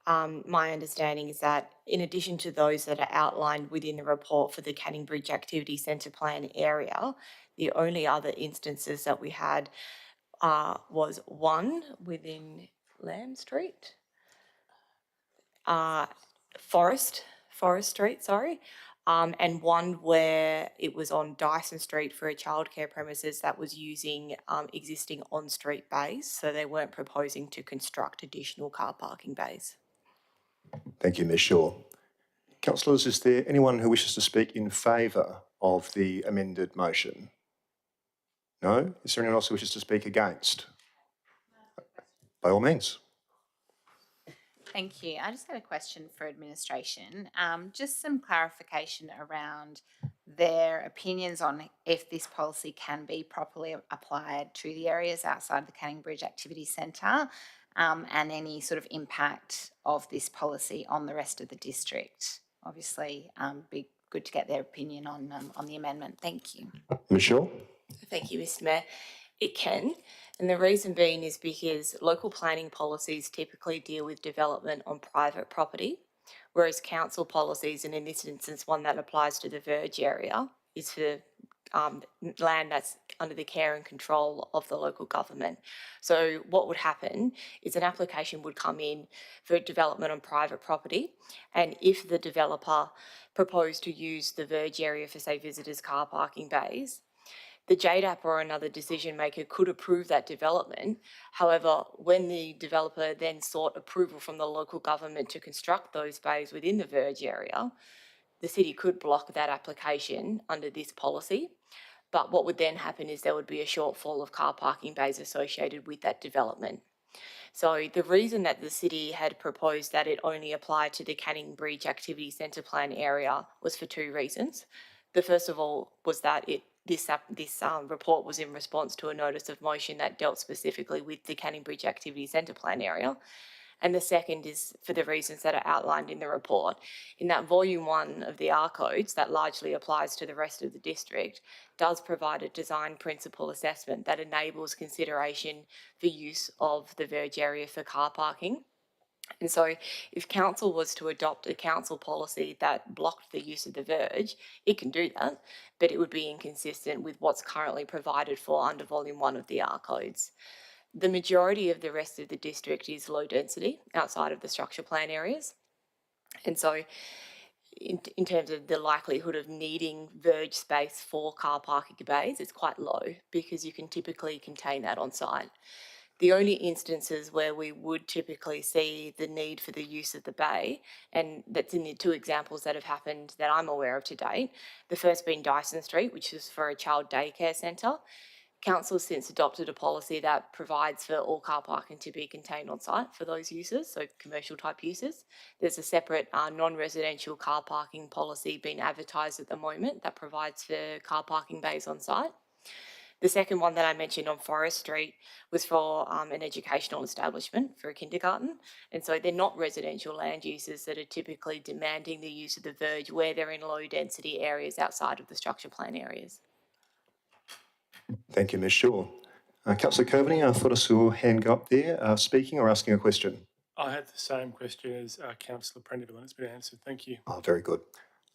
My understanding is that in addition to those that are outlined within the report for the Canning Bridge Activity Centre Plan area, the only other instances that we had was one within Lamb Street, Forest Street, sorry, and one where it was on Dyson Street for a childcare premises that was using existing on-street bays, so they weren't proposing to construct additional car parking bays. Thank you, Ms Shaw. Councillors, is there anyone who wishes to speak in favour of the amended motion? No? Is there anyone else who wishes to speak against? By all means. Thank you. I just had a question for administration. Just some clarification around their opinions on if this policy can be properly applied to the areas outside the Canning Bridge Activity Centre, and any sort of impact of this policy on the rest of the district. Obviously, be good to get their opinion on the amendment. Thank you. Ms Shaw? Thank you, Mr Mayor. It can, and the reason being is because local planning policies typically deal with development on private property, whereas council policies, and in this instance one that applies to the verge area, is for land that's under the care and control of the local government. So what would happen is an application would come in for development on private property, and if the developer proposed to use the verge area for, say, visitors' car parking bays, the JDAP or another decision maker could approve that development. However, when the developer then sought approval from the local government to construct those bays within the verge area, the city could block that application under this policy. But what would then happen is there would be a shortfall of car parking bays associated with that development. So the reason that the city had proposed that it only apply to the Canning Bridge Activity Centre Plan area was for two reasons. The first of all was that this report was in response to a notice of motion that dealt specifically with the Canning Bridge Activity Centre Plan area. And the second is for the reasons that are outlined in the report. In that volume 1 of the R codes that largely applies to the rest of the district does provide a design principle assessment that enables consideration for use of the verge area for car parking. And so if council was to adopt a council policy that blocked the use of the verge, it can do that, but it would be inconsistent with what's currently provided for under volume 1 of the R codes. The majority of the rest of the district is low density outside of the structure plan areas. And so in terms of the likelihood of needing verge space for car parking bays, it's quite low because you can typically contain that on site. The only instances where we would typically see the need for the use of the bay, and that's in the two examples that have happened that I'm aware of to date, the first being Dyson Street, which is for a child daycare centre. Council has since adopted a policy that provides for all car parking to be contained on site for those uses, so commercial type uses. There's a separate non-residential car parking policy being advertised at the moment that provides for car parking bays on site. The second one that I mentioned on Forest Street was for an educational establishment for a kindergarten. And so they're not residential land uses that are typically demanding the use of the verge where they're in low density areas outside of the structure plan areas. Thank you, Ms Shaw. Councillor Coveney, I thought I saw a hand go up there, speaking or asking a question. I had the same question as Councillor Prendiville, and it's been answered. Thank you. Oh, very good.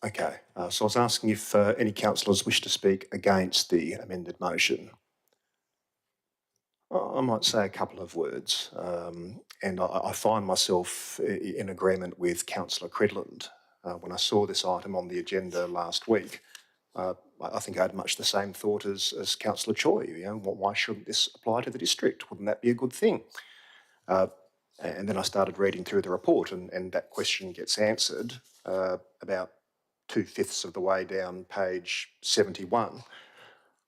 Okay, so I was asking if any councillors wish to speak against the amended motion. I might say a couple of words, and I find myself in agreement with Councillor Credland. When I saw this item on the agenda last week, I think I had much the same thought as Councillor Choi. You know, why shouldn't this apply to the district? Wouldn't that be a good thing? And then I started reading through the report, and that question gets answered about 2/5 of the way down page 71.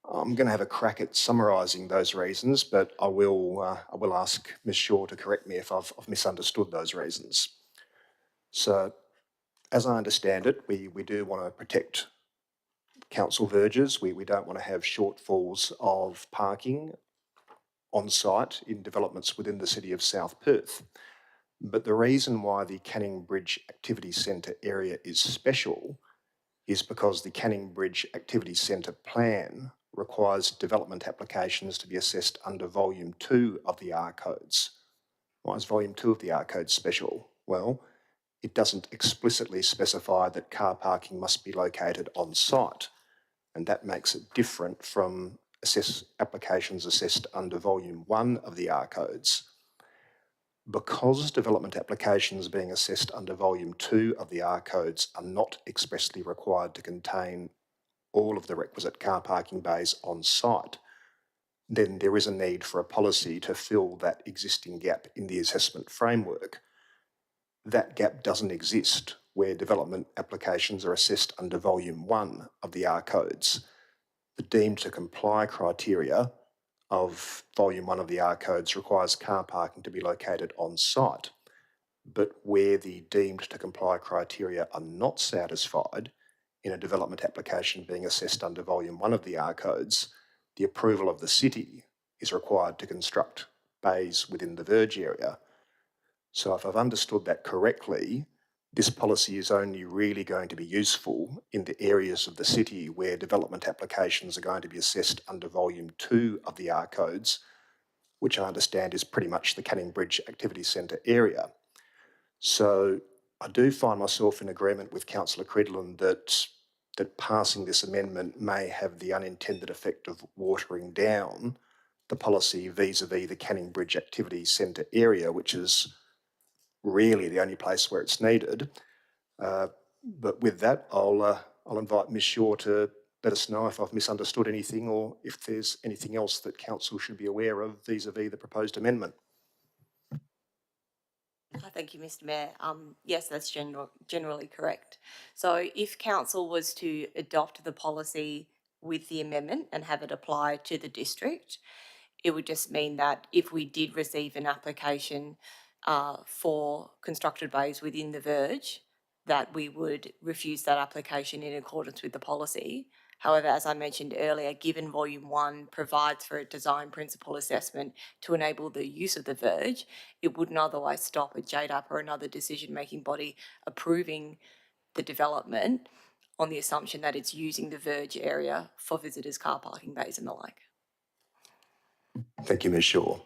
I'm going to have a crack at summarising those reasons, but I will ask Ms Shaw to correct me if I've misunderstood those reasons. So, as I understand it, we do want to protect council verges. We don't want to have shortfalls of parking on site in developments within the city of South Perth. But the reason why the Canning Bridge Activity Centre area is special is because the Canning Bridge Activity Centre plan requires development applications to be assessed under Volume 2 of the R codes, Why is volume 2 of the R code special? Well, it doesn't explicitly specify that car parking must be located on site, and that makes it different from applications assessed under volume 1 of the R codes. Because development applications being assessed under volume 2 of the R codes are not expressly required to contain all of the requisite car parking bays on site, then there is a need for a policy to fill that existing gap in the assessment framework. That gap doesn't exist where development applications are assessed under volume 1 of the R codes. The deemed to comply criteria of volume 1 of the R codes requires car parking to be located on site, but where the deemed to comply criteria are not satisfied in a development application being assessed under volume 1 of the R codes, the approval of the city is required to construct bays within the verge area. So if I've understood that correctly, this policy is only really going to be useful in the areas of the city where development applications are going to be assessed under volume 2 of the R codes, which I understand is pretty much the Canning Bridge Activity Centre area. So I do find myself in agreement with Councillor Cridland that passing this amendment may have the unintended effect of watering down the policy vis-a-vis the Canning Bridge Activity Centre area, which is really the only place where it's needed. But with that, I'll invite Ms Shaw to let us know if I've misunderstood anything or if there's anything else that council should be aware of vis-a-vis the proposed amendment. Thank you, Mr Mayor. Yes, that's generally correct. So if council was to adopt the policy with the amendment and have it apply to the district, it would just mean that if we did receive an application for constructed bays within the verge, that we would refuse that application in accordance with the policy. However, as I mentioned earlier, given volume 1 provides for a design principle assessment to enable the use of the verge, it wouldn't otherwise stop a JDAP or another decision-making body approving the development on the assumption that it's using the verge area for visitors' car parking bays and the like. Thank you, Ms Shaw.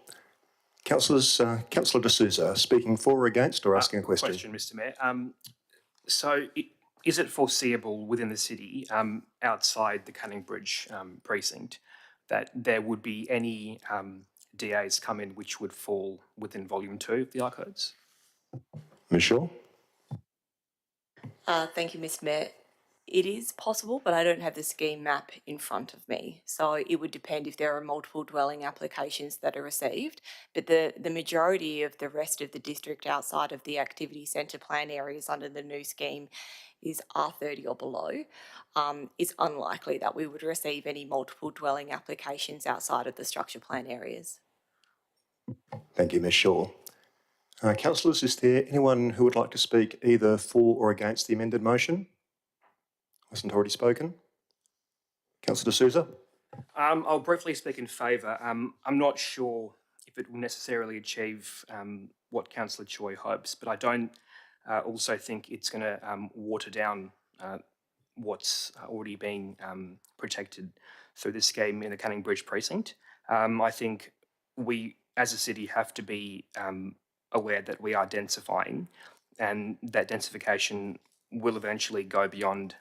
Councillor D'Souza, speaking for or against or asking a question? Mr Mayor. Is it foreseeable within the city, outside the Canning Bridge precinct, that there would be any DAs come in which would fall within volume 2 of the R codes? Ms Shaw? Thank you, Mr Mayor. It is possible, but I don't have the scheme map in front of me. So it would depend if there are multiple dwelling applications that are received. But the majority of the rest of the district outside of the activity centre plan areas under the new scheme is R30 or below. It's unlikely that we would receive any multiple dwelling applications outside of the structure plan areas. Thank you, Ms Shaw. Councillors, is there anyone who would like to speak either for or against the amended motion? Hasn't already spoken. Councillor D'Souza? I'll briefly speak in favour. I'm not sure if it will necessarily achieve what Councillor Choi hopes, but I don't also think it's going to water down what's already been protected through the scheme in the Canning Bridge precinct. I think we, as a city, have to be aware that we are densifying, and that densification will eventually go beyond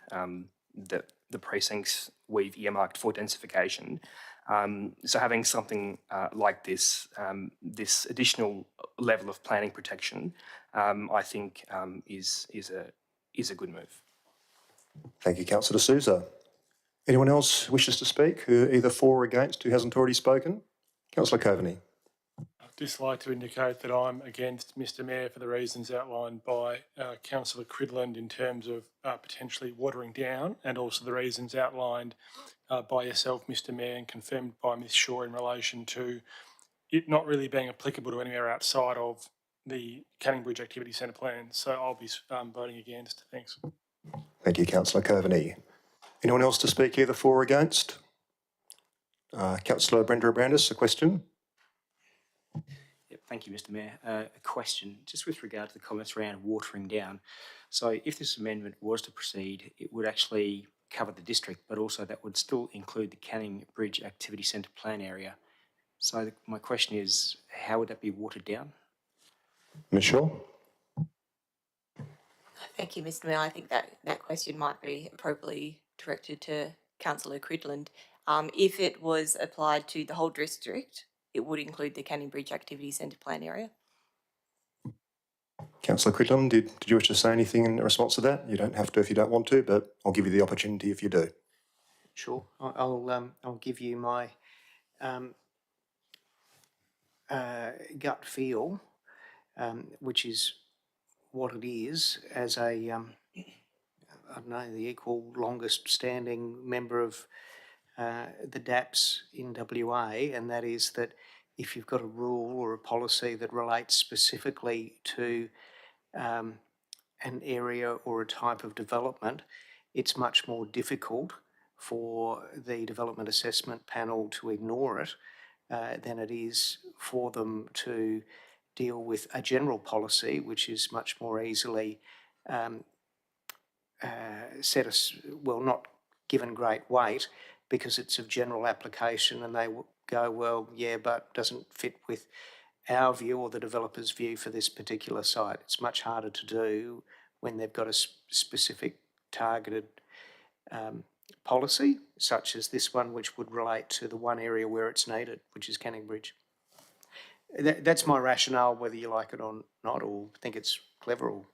the precincts we've earmarked for densification. So having something like this, this additional level of planning protection, I think is a good move. Thank you, Councillor D'Souza. Anyone else wishes to speak, who either for or against, who hasn't already spoken? Councillor Coveney. I'd just like to indicate that I'm against, Mr Mayor, for the reasons outlined by Councillor Cridland in terms of potentially watering down, and also the reasons outlined by yourself, Mr Mayor, and confirmed by Ms Shaw in relation to it not really being applicable to anywhere outside of the Canning Bridge Activity Centre plan. So I'll be voting against. Thanks. Thank you, Councillor Coveney. Anyone else to speak either for or against? Councillor Brenda Abrandis, a question? Yep, thank you, Mr Mayor. A question, just with regard to the comments around watering down. So if this amendment was to proceed, it would actually cover the district, but also that would still include the Canning Bridge Activity Centre plan area. So my question is, how would that be watered down? Ms Shaw? Thank you, Mr Mayor. I think that question might be appropriately directed to councillor Cridland. If it was applied to the whole district, it would include the Canning Bridge Activity Centre plan area. Councillor Cridland, did you wish to say anything in response to that? You don't have to if you don't want to, but I'll give you the opportunity if you do. Sure. I'll give you my gut feel, which is what it is as a, I don't know, the equal longest standing member of the DAPS in WA, and that is that if you've got a rule or a policy that relates specifically to an area or a type of development, it's much more difficult for the Development Assessment Panel to ignore it than it is for them to deal with a general policy, which is much more easily not given great weight because it's of general application, and they go, well, yeah, but doesn't fit with our view or the developer's view for this particular site. It's much harder to do when they've got a specific targeted policy, such as this one, which would relate to the one area where it's needed, which is Canning Bridge. That's my rationale, whether you like it or not, or think it's clever or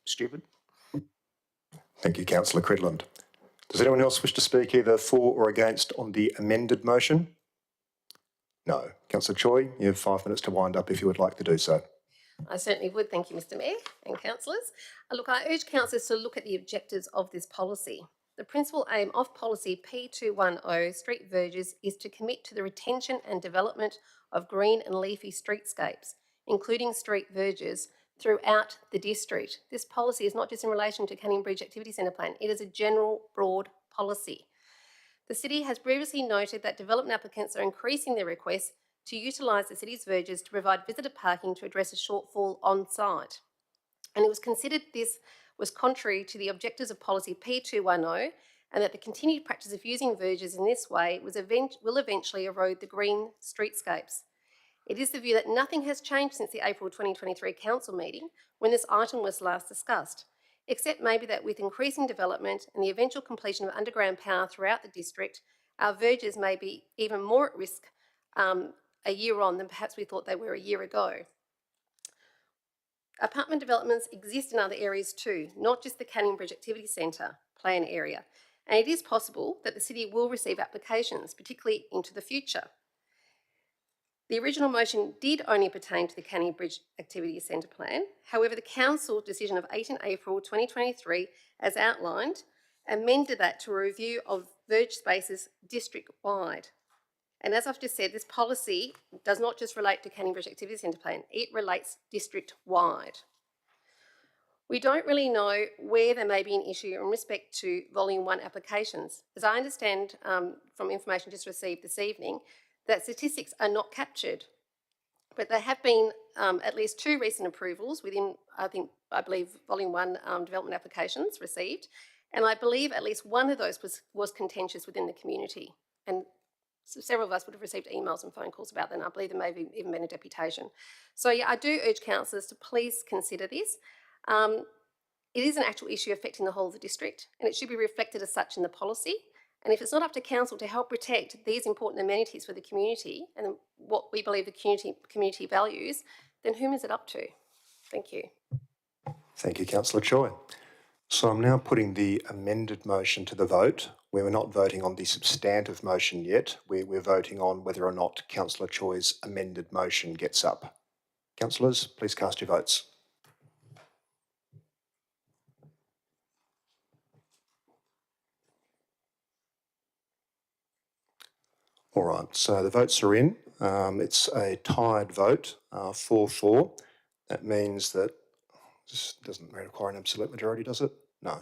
stupid. Thank you, Councillor Cridland. Does anyone else wish to speak either for or against on the amended motion? No. Councillor Choi, you have 5 minutes to wind up if you would like to do so. I certainly would. Thank you, Mr Mayor and councillors. Look, I urge councillors to look at the objectives of this policy. The principal aim of policy P210, street verges, is to commit to the retention and development of green and leafy streetscapes, including street verges, throughout the district. This policy is not just in relation to Canning Bridge Activity Centre Plan, it is a general broad policy. The City has previously noted that development applicants are increasing their requests to utilise the City's verges to provide visitor parking to address a shortfall on site. And it was considered this was contrary to the objectives of policy P210, and that the continued practice of using verges in this way will eventually erode the green streetscapes. It is the view that nothing has changed since the April 2023 council meeting when this item was last discussed, except maybe that with increasing development and the eventual completion of underground power throughout the district, our verges may be even more at risk a year on than perhaps we thought they were a year ago. Apartment developments exist in other areas too, not just the Canning Bridge Activity Centre plan area, and it is possible that the City will receive applications, particularly into the future. The original motion did only pertain to the Canning Bridge Activity Centre plan. However, the Council decision of 18 April 2023, as outlined, amended that to a review of verge spaces district-wide. And as I've just said, this policy does not just relate to Canning Bridge Activity Centre plan, it relates district-wide. We don't really know where there may be an issue in respect to Volume 1 applications. As I understand from information just received this evening, that statistics are not captured, but there have been at least 2 recent approvals within, I believe, Volume 1 development applications received, and I believe at least one of those was contentious within the community, and several of us would have received emails and phone calls about that, and I believe there may have even been a deputation. So yeah, I do urge councillors to please consider this. It is an actual issue affecting the whole of the district, and it should be reflected as such in the policy. And if it's not up to council to help protect these important amenities for the community and what we believe the community values, then whom is it up to? Thank you. Thank you, Councillor Choi. So I'm now putting the amended motion to the vote, where we're not voting on the substantive motion yet. We're voting on whether or not Councillor Choi's amended motion gets up. Councillors, please cast your votes. All right, so the votes are in. It's a tied vote, 4-4. That means that this doesn't require an absolute majority, does it? No.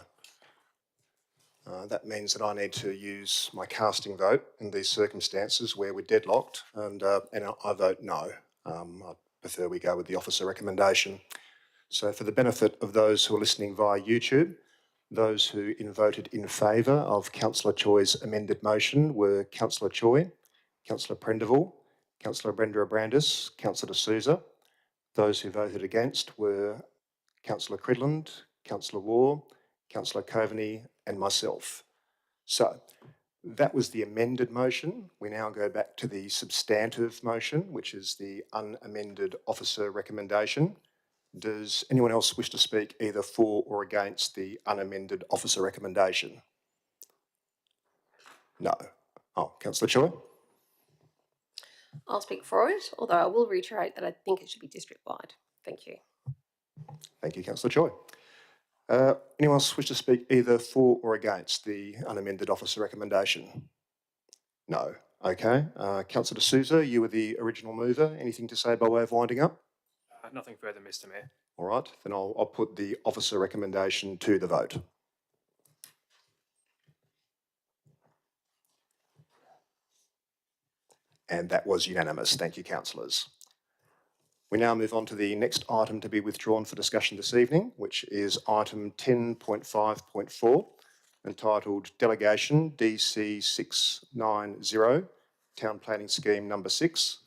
That means that I need to use my casting vote in these circumstances where we're deadlocked, and I vote no. I prefer we go with the officer recommendation. So for the benefit of those who are listening via YouTube, those who voted in favour of Councillor Choi's amended motion were Councillor Choi, Councillor Prendeville, Councillor Brenda Abrandis, Councillor D'Souza, Those who voted against were Councillor Cridland, Councillor Waugh, Councillor Coveney and myself. So that was the amended motion. We now go back to the substantive motion, which is the unamended officer recommendation. Does anyone else wish to speak either for or against the unamended officer recommendation? No. Oh, Councillor Choi? I'll speak for it, although I will reiterate that I think it should be district-wide. Thank you. Thank you, Councillor Choi. Anyone else wish to speak either for or against the unamended officer recommendation? No. Okay. Councillor D'Souza, you were the original mover. Anything to say by way of winding up? Nothing further, Mr Mayor. All right, then I'll put the officer recommendation to the vote. And that was unanimous. Thank you, councillors. We now move on to the next item to be withdrawn for discussion this evening, which is item 10.5.4, entitled Delegation DC 690, Town Planning Scheme number 6.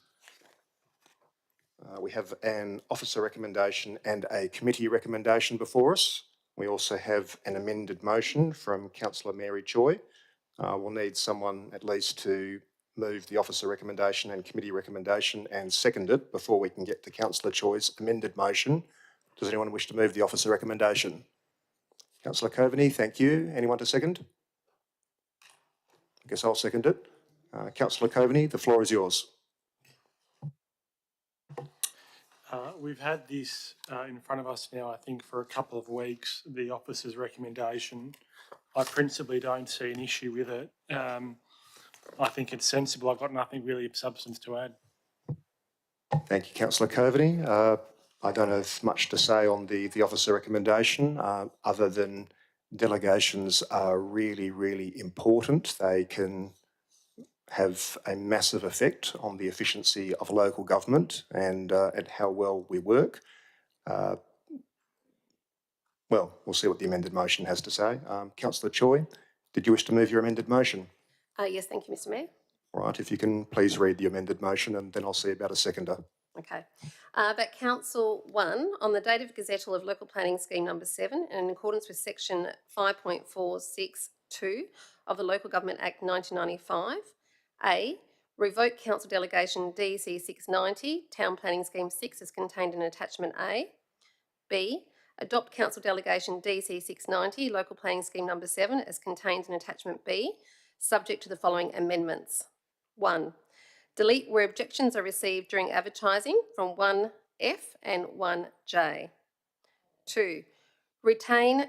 We have an officer recommendation and a committee recommendation before us. We also have an amended motion from Councillor Mary Choi. We'll need someone at least to move the officer recommendation and committee recommendation and second it before we can get to Councillor Choi's amended motion. Does anyone wish to move the officer recommendation? Councillor Coveney, thank you. Anyone to second? I guess I'll second it. Councillor Coveney, the floor is yours. We've had this in front of us now, I think, for a couple of weeks, the officer's recommendation. I principally don't see an issue with it. I think it's sensible. I've got nothing really of substance to add. Thank you, Councillor Coveney. I don't have much to say on the officer recommendation other than delegations are really, really important. They can have a massive effect on the efficiency of local government and how well we work. Well, we'll see what the amended motion has to say. Councillor Choi, did you wish to move your amended motion? Yes, thank you, Mr Mayor. All right, if you can please read the amended motion and then I'll see about a seconder. Okay. That Council 1, on the date of Gazettal of Local Planning Scheme number 7, and in accordance with section 5.462 of the Local Government Act 1995, A, revoke Council Delegation DC 690, Town Planning Scheme 6 as contained in Attachment A. B, adopt Council Delegation DC 690, Local Planning Scheme number 7 as contained in Attachment B, subject to the following amendments. 1, delete where objections are received during advertising from 1F and 1J. 2, retain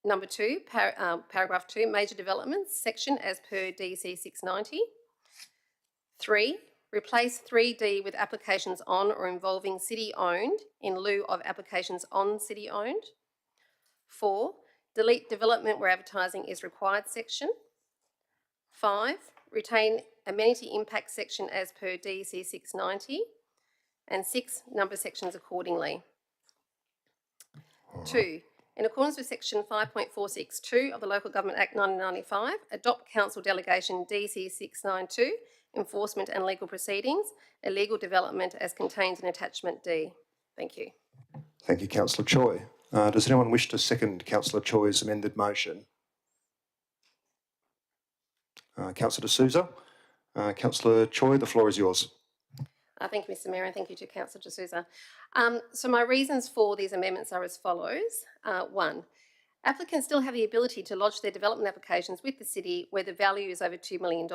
number 2, paragraph 2, major developments section as per DC 690. 3, replace 3D with applications on or involving city-owned in lieu of applications on city-owned. 4, delete development where advertising is required section. 5, retain amenity impact section as per DC 690. And 6, number sections accordingly. 2, in accordance with section 5.462 of the Local Government Act 1995, adopt Council Delegation DC 692, Enforcement and Legal Proceedings, Illegal Development as contained in Attachment D. Thank you. Thank you, Councillor Choi. Does anyone wish to second Councillor Choi's amended motion? Councillor D'Souza. Councillor Choi, the floor is yours. Thank you, Mr Mayor, and thank you to Councillor D'Souza. So my reasons for these amendments are as follows. 1, applicants still have the ability to lodge their development applications with the city where the value is over $2 million.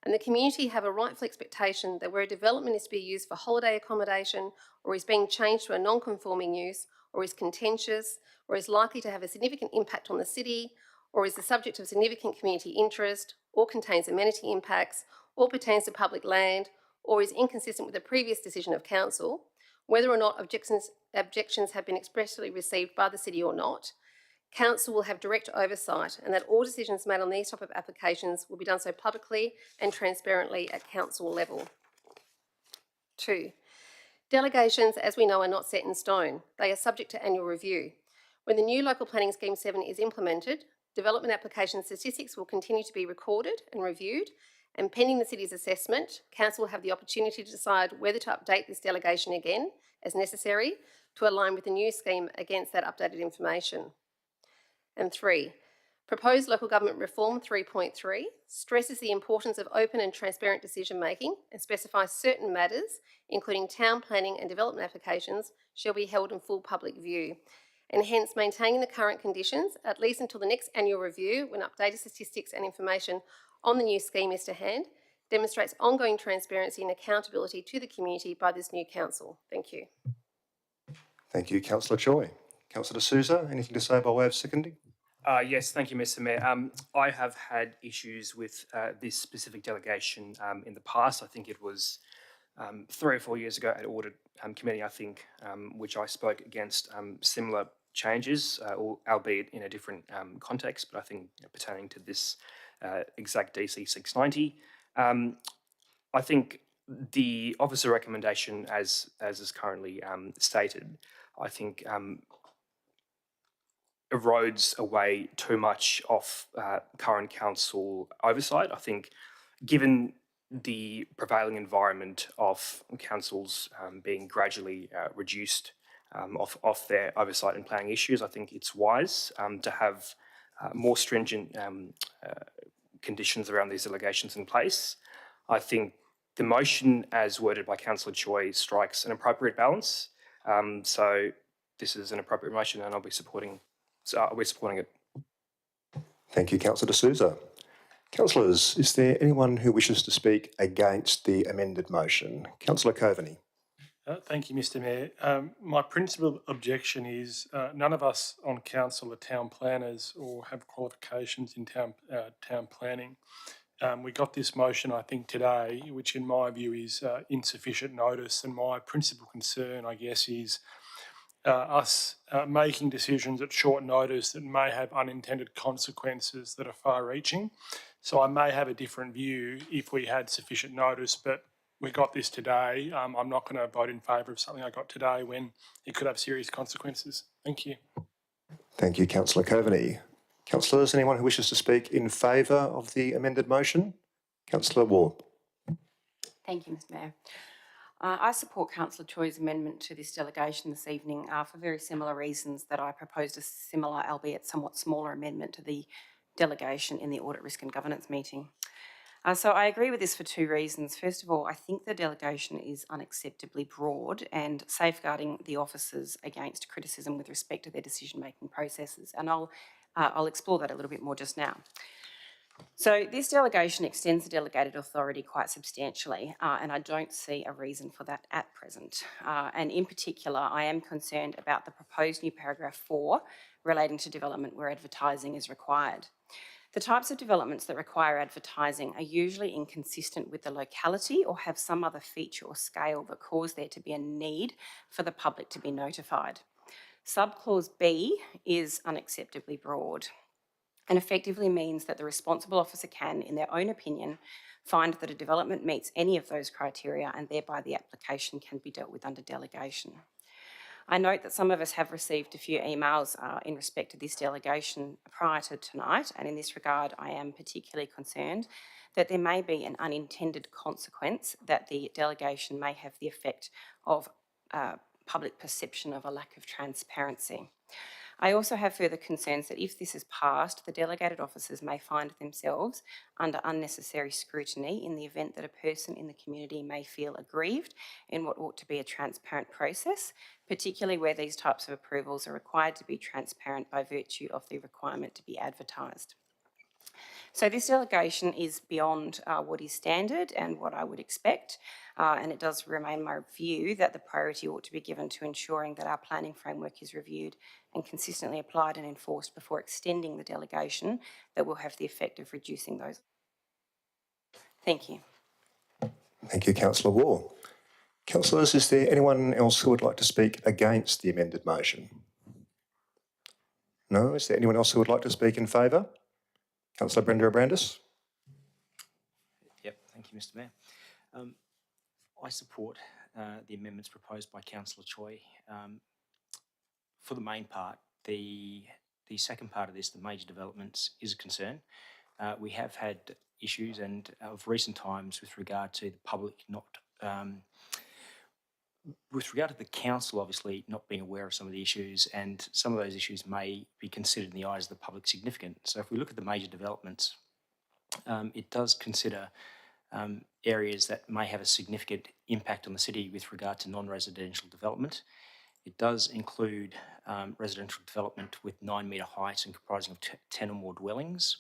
And the community have a rightful expectation that where a development is to be used for holiday accommodation or is being changed to a non-conforming use or is contentious or is likely to have a significant impact on the city or is the subject of significant community interest or contains amenity impacts or pertains to public land or is inconsistent with the previous decision of council, whether or not objections have been expressly received by the city or not, council will have direct oversight and that all decisions made on these type of applications will be done so publicly and transparently at council level. 2, delegations, as we know, are not set in stone. They are subject to annual review. When the new Local Planning Scheme 7 is implemented, development application statistics will continue to be recorded and reviewed And pending the city's assessment, council will have the opportunity to decide whether to update this delegation again as necessary to align with the new scheme against that updated information. And 3, proposed local government reform 3.3 stresses the importance of open and transparent decision making and specifies certain matters, including town planning and development applications, shall be held in full public view, and hence maintaining the current conditions at least until the next annual review, when updated statistics and information on the new scheme is to hand, demonstrates ongoing transparency and accountability to the community by this new council. Thank you. Thank you, Councillor Choi. Councillor D'Souza, anything to say by way of seconding? Yes, thank you, Mr. Mayor. I have had issues with this specific delegation in the past. I think it was 3 or 4 years ago at Audit Committee, I think, which I spoke against similar changes, albeit in a different context, but I think pertaining to this exact DC 690. I think the officer recommendation, as is currently stated, I think erodes away too much of current council oversight. I think given the prevailing environment of councils being gradually reduced off their oversight and planning issues, I think it's wise to have more stringent conditions around these delegations in place. I think the motion as worded by Councillor Choi strikes an appropriate balance. So this is an appropriate motion and I'll be supporting it. Thank you, Councillor D'Souza. Councillors, is there anyone who wishes to speak against the amended motion? Councillor Coveney. Thank you, Mr. Mayor. My principal objection is none of us on council are town planners or have qualifications in town planning. We got this motion, I think, today, which in my view is insufficient notice, and my principal concern, I guess, is us making decisions at short notice that may have unintended consequences that are far-reaching. So I may have a different view if we had sufficient notice, but we got this today. I'm not going to vote in favour of something I got today when it could have serious consequences. Thank you. Thank you, Councillor Coveney. Councillors, anyone who wishes to speak in favour of the amended motion? Councillor Ward. Thank you, Mr. Mayor. I support Councillor Choi's amendment to this delegation this evening for very similar reasons that I proposed a similar, albeit somewhat smaller, amendment to the delegation in the Audit, Risk and Governance meeting. So I agree with this for 2 reasons. First of all, I think the delegation is unacceptably broad and safeguarding the officers against criticism with respect to their decision-making processes. And I'll explore that a little bit more just now. So this delegation extends the delegated authority quite substantially, and I don't see a reason for that at present. And in particular, I am concerned about the proposed new paragraph 4 relating to development where advertising is required. The types of developments that require advertising are usually inconsistent with the locality or have some other feature or scale that cause there to be a need for the public to be notified. Subclause B is unacceptably broad and effectively means that the responsible officer can, in their own opinion, find that a development meets any of those criteria and thereby the application can be dealt with under delegation. I note that some of us have received a few emails in respect to this delegation prior to tonight, and in this regard I am particularly concerned that there may be an unintended consequence that the delegation may have the effect of public perception of a lack of transparency. I also have further concerns that if this is passed, the delegated officers may find themselves under unnecessary scrutiny in the event that a person in the community may feel aggrieved in what ought to be a transparent process, particularly where these types of approvals are required to be transparent by virtue of the requirement to be advertised. So this delegation is beyond what is standard and what I would expect, and it does remain my view that the priority ought to be given to ensuring that our planning framework is reviewed and consistently applied and enforced before extending the delegation that will have the effect of reducing those. Thank you. Thank you, Councillor Waugh. Councillors, is there anyone else who would like to speak against the amended motion? No? Is there anyone else who would like to speak in favour? Councillor Brenda Abrandis. Yep, thank you, Mr. Mayor. I support the amendments proposed by Councillor Choi. For the main part, the second part of this, the major developments, is a concern. We have had issues and of recent times with regard to the public not, with regard to the council obviously not being aware of some of the issues, and some of those issues may be considered in the eyes of the public significant. So if we look at the major developments, it does consider areas that may have a significant impact on the city with regard to non-residential development. It does include residential development with 9 metre height and comprising of 10 or more dwellings.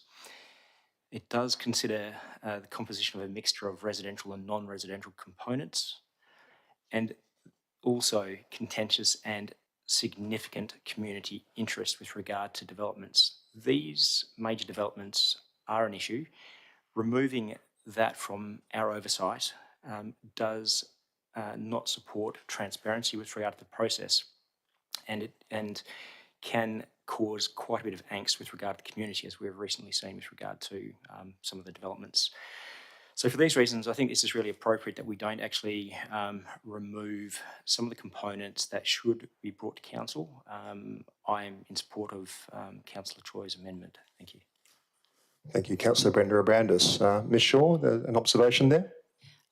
It does consider the composition of a mixture of residential and non-residential components, and also contentious and significant community interest with regard to developments. These major developments are an issue. Removing that from our oversight does not support transparency with regard to the process, and can cause quite a bit of angst with regard to the community, as we've recently seen with regard to some of the developments. So for these reasons, I think this is really appropriate that we don't actually remove some of the components that should be brought to council. I am in support of Councillor Choi's amendment. Thank you. Thank you, Councillor Brenda Abrandis. Ms Shaw, an observation there?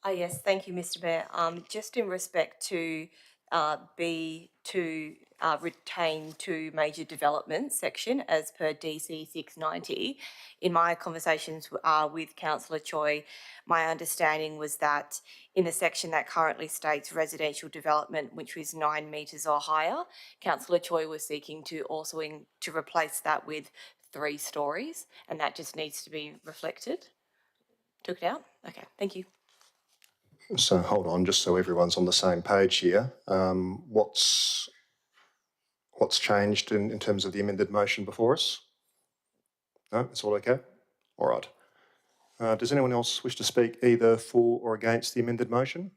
Yes, thank you, Mr Mayor. Just in respect to B2, retain 2 major developments section as per DC 690, in my conversations with Councillor Choi, my understanding was that in the section that currently states residential development, which was 9 metres or higher, Councillor Choi was seeking to also to replace that with 3 stories, and that just needs to be reflected. Took it out? Okay, thank you. So hold on, just so everyone's on the same page here. What's changed in terms of the amended motion before us? No, it's all okay? All right. Does anyone else wish to speak either for or against the amended motion?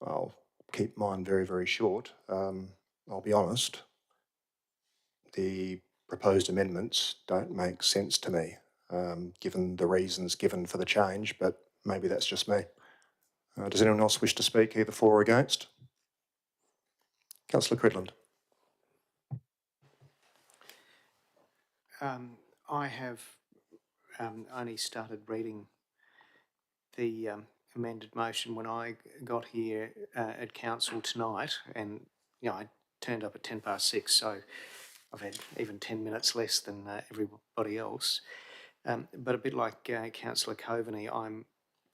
I'll keep mine very, very short. I'll be honest. The proposed amendments don't make sense to me, given the reasons given for the change, but maybe that's just me. Does anyone else wish to speak either for or against? Councillor Cridland. I have only started reading the amended motion when I got here at council tonight, and I turned up at 6:10, so I've had even 10 minutes less than everybody else. But a bit like Councillor Coveney, I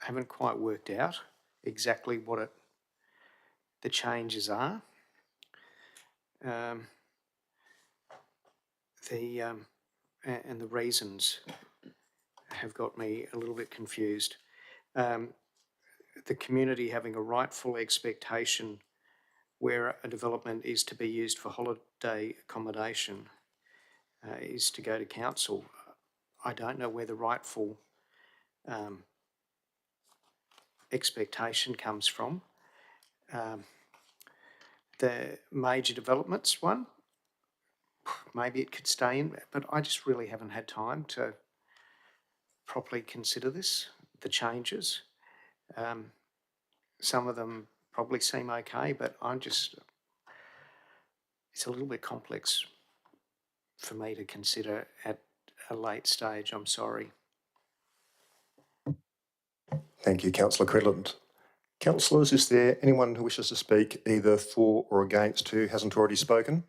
haven't quite worked out exactly what the changes are. And the reasons have got me a little bit confused. The community having a rightful expectation where a development is to be used for holiday accommodation is to go to council. I don't know where the rightful expectation comes from. The major developments one, maybe it could stay in, but I just really haven't had time to properly consider the changes. Some of them probably seem okay, but it's a little bit complex for me to consider at a late stage, I'm sorry. Thank you, Councillor Cridland. Councillors, is there anyone who wishes to speak either for or against who hasn't already spoken?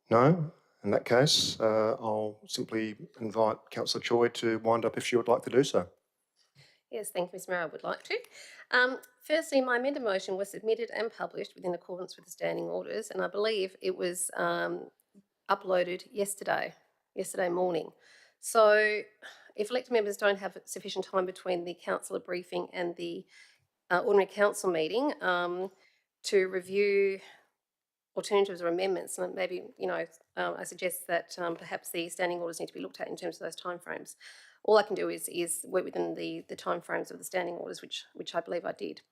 No? In that case, I'll simply invite Councillor Choi to wind up if she would like to do so. Yes, thank you, Mr Mayor. I would like to. Firstly, my amended motion was submitted and published within accordance with the standing orders, and I believe it was uploaded yesterday morning. So if elected members don't have sufficient time between the councillor briefing and the ordinary council meeting to review alternatives or amendments, and maybe, I suggest that perhaps the standing orders need to be looked at in terms of those timeframes. All I can do is work within the timeframes of the standing orders, which I believe I did.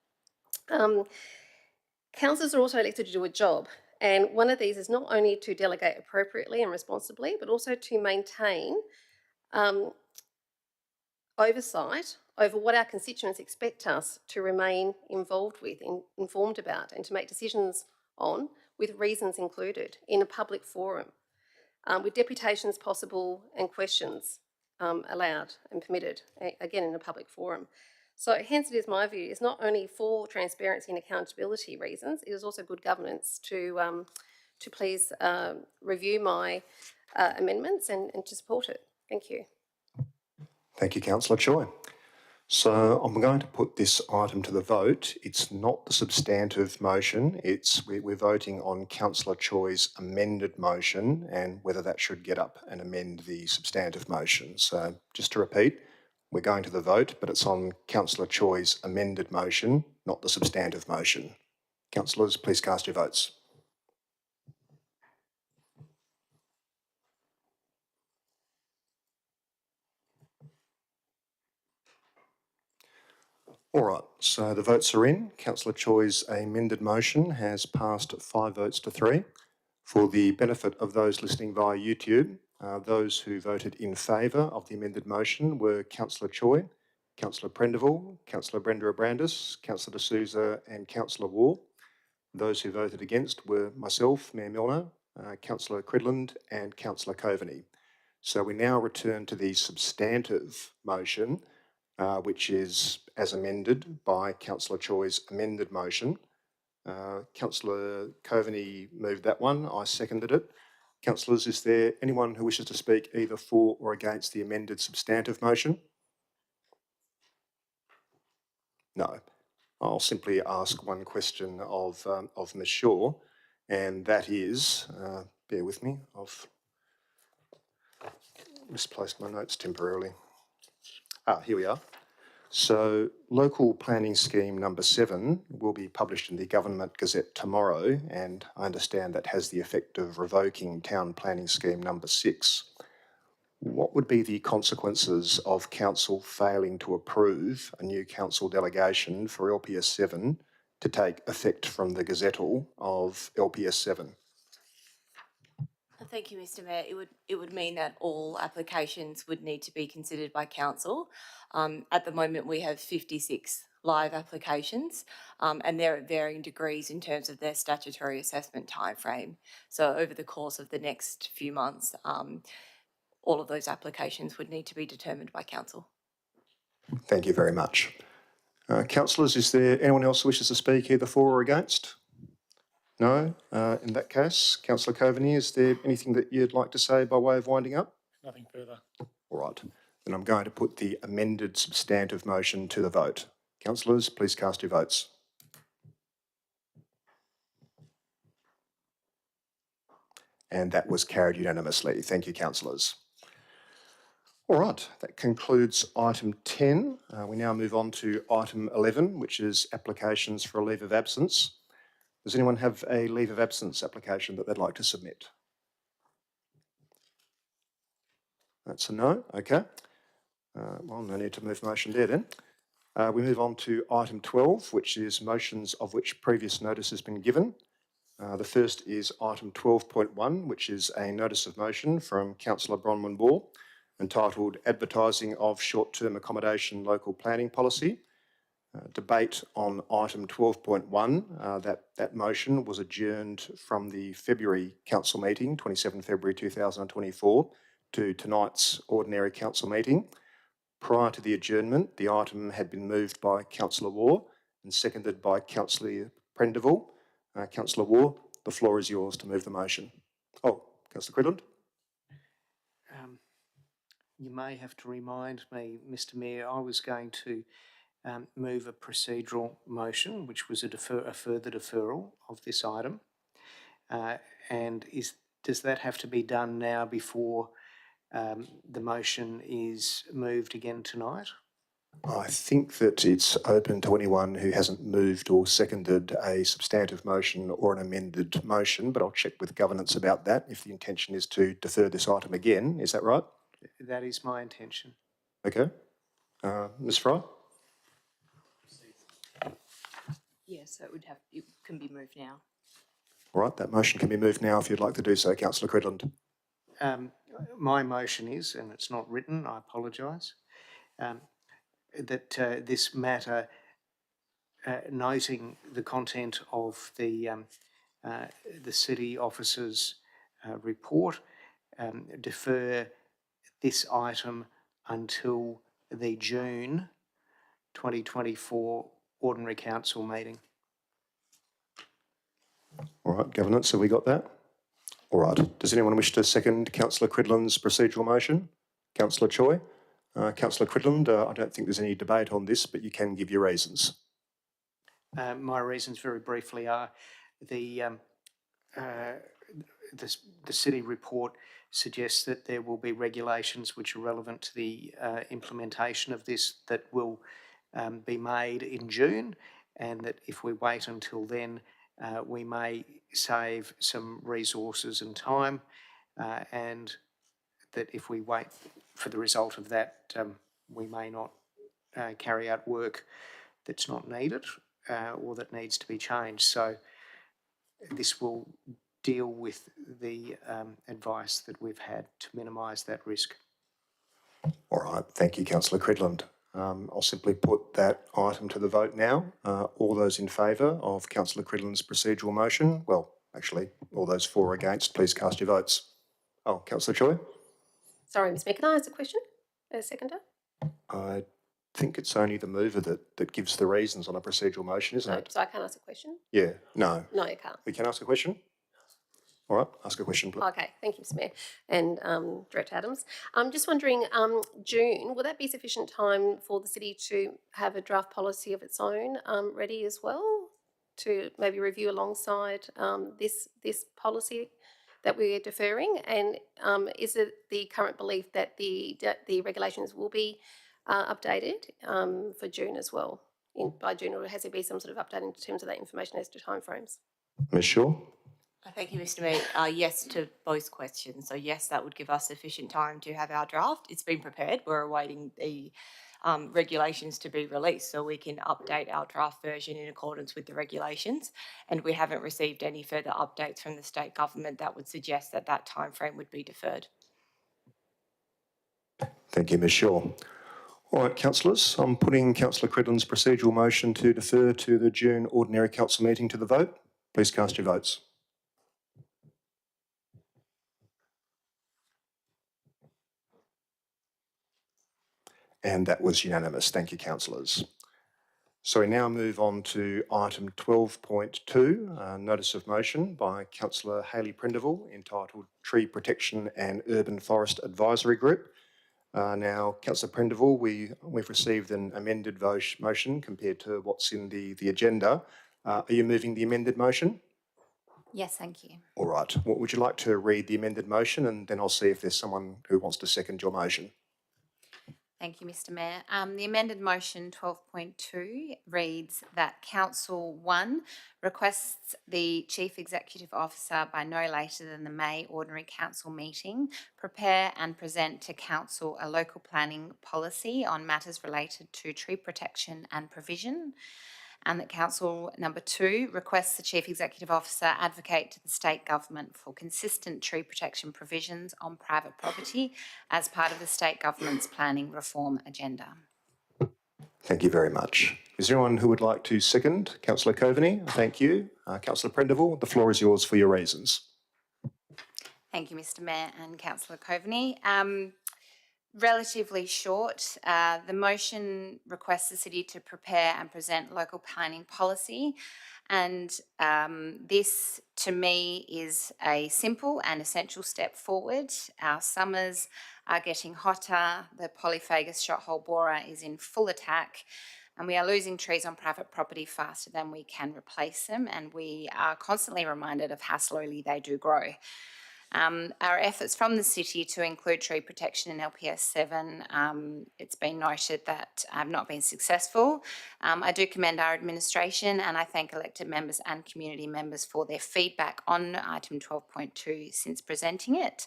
Councillors are also elected to do a job, and one of these is not only to delegate appropriately and responsibly, but also to maintain oversight over what our constituents expect us to remain involved with, informed about, and to make decisions on, with reasons included, in a public forum, with deputations possible and questions. allowed and permitted, again, in a public forum. So hence it is my view, it's not only for transparency and accountability reasons, it is also good governance to please review my amendments and to support it. Thank you. Thank you, Councillor Choi. So I'm going to put this item to the vote. It's not the substantive motion. We're voting on Councillor Choi's amended motion and whether that should get up and amend the substantive motion. So just to repeat, we're going to the vote, but it's on Councillor Choi's amended motion, not the substantive motion. Councillors, please cast your votes. All right, so the votes are in. Councillor Choi's amended motion has passed 5 votes to 3. For the benefit of those listening via YouTube, those who voted in favour of the amended motion were Councillor Choi, Councillor Prendeville, Councillor Brenda Abrandis, Councillor D'Souza and Councillor Waugh. Those who voted against were myself, Mayor Milner, Councillor Cridland and Councillor Coveney. So we now return to the substantive motion, which is as amended by Councillor Choi's amended motion. Councillor Coveney moved that one, I seconded it. Councillors, is there anyone who wishes to speak either for or against the amended substantive motion? No. I'll simply ask one question of Ms Shaw, and that is, bear with me, I've misplaced my notes temporarily. Here we are. So, Local Planning Scheme number 7 will be published in the Government Gazette tomorrow, and I understand that has the effect of revoking Town Planning Scheme number 6. What would be the consequences of Council failing to approve a new Council delegation for LPS 7 to take effect from the gazettal of LPS 7? Thank you, Mr Mayor. It would mean that all applications would need to be considered by council. At the moment, we have 56 live applications, and they're at varying degrees in terms of their statutory assessment timeframe. So over the course of the next few months, all of those applications would need to be determined by council. Thank you very much. Councillors, is there anyone else who wishes to speak either for or against? No? In that case, Councillor Coveney, is there anything that you'd like to say by way of winding up? Nothing further. All right. Then I'm going to put the amended substantive motion to the vote. Councillors, please cast your votes. And that was carried unanimously. Thank you, councillors. All right, that concludes item 10. We now move on to item 11, which is applications for a leave of absence. Does anyone have a leave of absence application that they'd like to submit? That's a no, okay. Well, no need to move motion there then. We move on to item 12, which is motions of which previous notice has been given. The first is item 12.1, which is a notice of motion from Councillor Bronwyn Ball, entitled Advertising of Short-Term Accommodation Local Planning Policy. Debate on item 12.1, that motion was adjourned from the February council meeting, 27 February 2024, to tonight's ordinary council meeting. Prior to the adjournment, the item had been moved by Councillor Waugh and seconded by Councillor Prendeville. Councillor Waugh, the floor is yours to move the motion. Oh, Councillor Cridland. You may have to remind me, Mr Mayor, I was going to move a procedural motion, which was a further deferral of this item. And does that have to be done now before the motion is moved again tonight? I think that it's open to anyone who hasn't moved or seconded a substantive motion or an amended motion, but I'll check with governance about that if the intention is to defer this item again. Is that right? That is my intention. Okay. Ms Fry? Yes, it can be moved now. All right, that motion can be moved now if you'd like to do so, Councillor Cridland. My motion is, and it's not written, I apologise, that this matter, noting the content of the city officer's report, defer this item until the June 2024 Ordinary Council meeting. All right, Governance, have we got that? All right. Does anyone wish to second Councillor Cridland's procedural motion? Councillor Choi? Councillor Cridland, I don't think there's any debate on this, but you can give your reasons. My reasons very briefly are the city report suggests that there will be regulations which are relevant to the implementation of this that will be made in June, and that if we wait until then, we may save some resources and time, and that if we wait for the result of that, we may not carry out work that's not needed or that needs to be changed. So this will deal with the advice that we've had to minimise that risk. All right, thank you, Councillor Cridland. I'll simply put that item to the vote now. All those in favour of Councillor Cridland's procedural motion? Well, actually, all those for or against, please cast your votes. Oh, Councillor Choi? Sorry, Ms Mayor, can I ask a question? A seconder? I think it's only the mover that gives the reasons on a procedural motion, isn't it? So I can't ask a question? Yeah, no. No, you can't. We can ask a question? All right, ask a question, please. Okay, thank you, Mr Mayor and Director Adams. I'm just wondering, June, will that be sufficient time for the city to have a draft policy of its own ready as well to maybe review alongside this policy that we're deferring? And is it the current belief that the regulations will be updated for June as well, by June, or has there been some sort of update in terms of that information as to timeframes? Ms Shaw? Thank you, Mr Mayor. Yes to both questions. So yes, that would give us sufficient time to have our draft. It's been prepared. We're awaiting the regulations to be released so we can update our draft version in accordance with the regulations. And we haven't received any further updates from the state government that would suggest that that timeframe would be deferred. Thank you, Ms Shaw. All right, councillors, I'm putting Councillor Cridland's procedural motion to defer to the June Ordinary Council meeting to the vote. Please cast your votes. And that was unanimous. Thank you, councillors. So we now move on to item 12.2, notice of motion by Councillor Hayley Prindiville, entitled Tree Protection and Urban Forest Advisory Group. Now, Councillor Prindiville, we've received an amended motion compared to what's in the agenda. Are you moving the amended motion? Yes, thank you. All right. What would you like to read the amended motion, and then I'll see if there's someone who wants to second your motion. Thank you, Mr Mayor. The amended motion 12.2 reads that Council 1 requests the Chief Executive Officer by no later than the May Ordinary Council meeting prepare and present to Council a local planning policy on matters related to tree protection and provision, and that Council number 2 requests the Chief Executive Officer advocate to the state government for consistent tree protection provisions on private property as part of the state government's planning reform agenda. Thank you very much. Is there anyone who would like to second? Councillor Coveney, thank you. Councillor Prindiville, the floor is yours for your reasons. Thank you, Mr Mayor and Councillor Coveney. Relatively short, the motion requests the city to prepare and present local planning policy, and this to me is a simple and essential step forward. Our summers are getting hotter, the polyphagous shothole borer is in full attack, and we are losing trees on private property faster than we can replace them, and we are constantly reminded of how slowly they do grow. Our efforts from the city to include tree protection in LPS 7, it's been noted that have not been successful. I do commend our administration, and I thank elected members and community members for their feedback on item 12.2 since presenting it.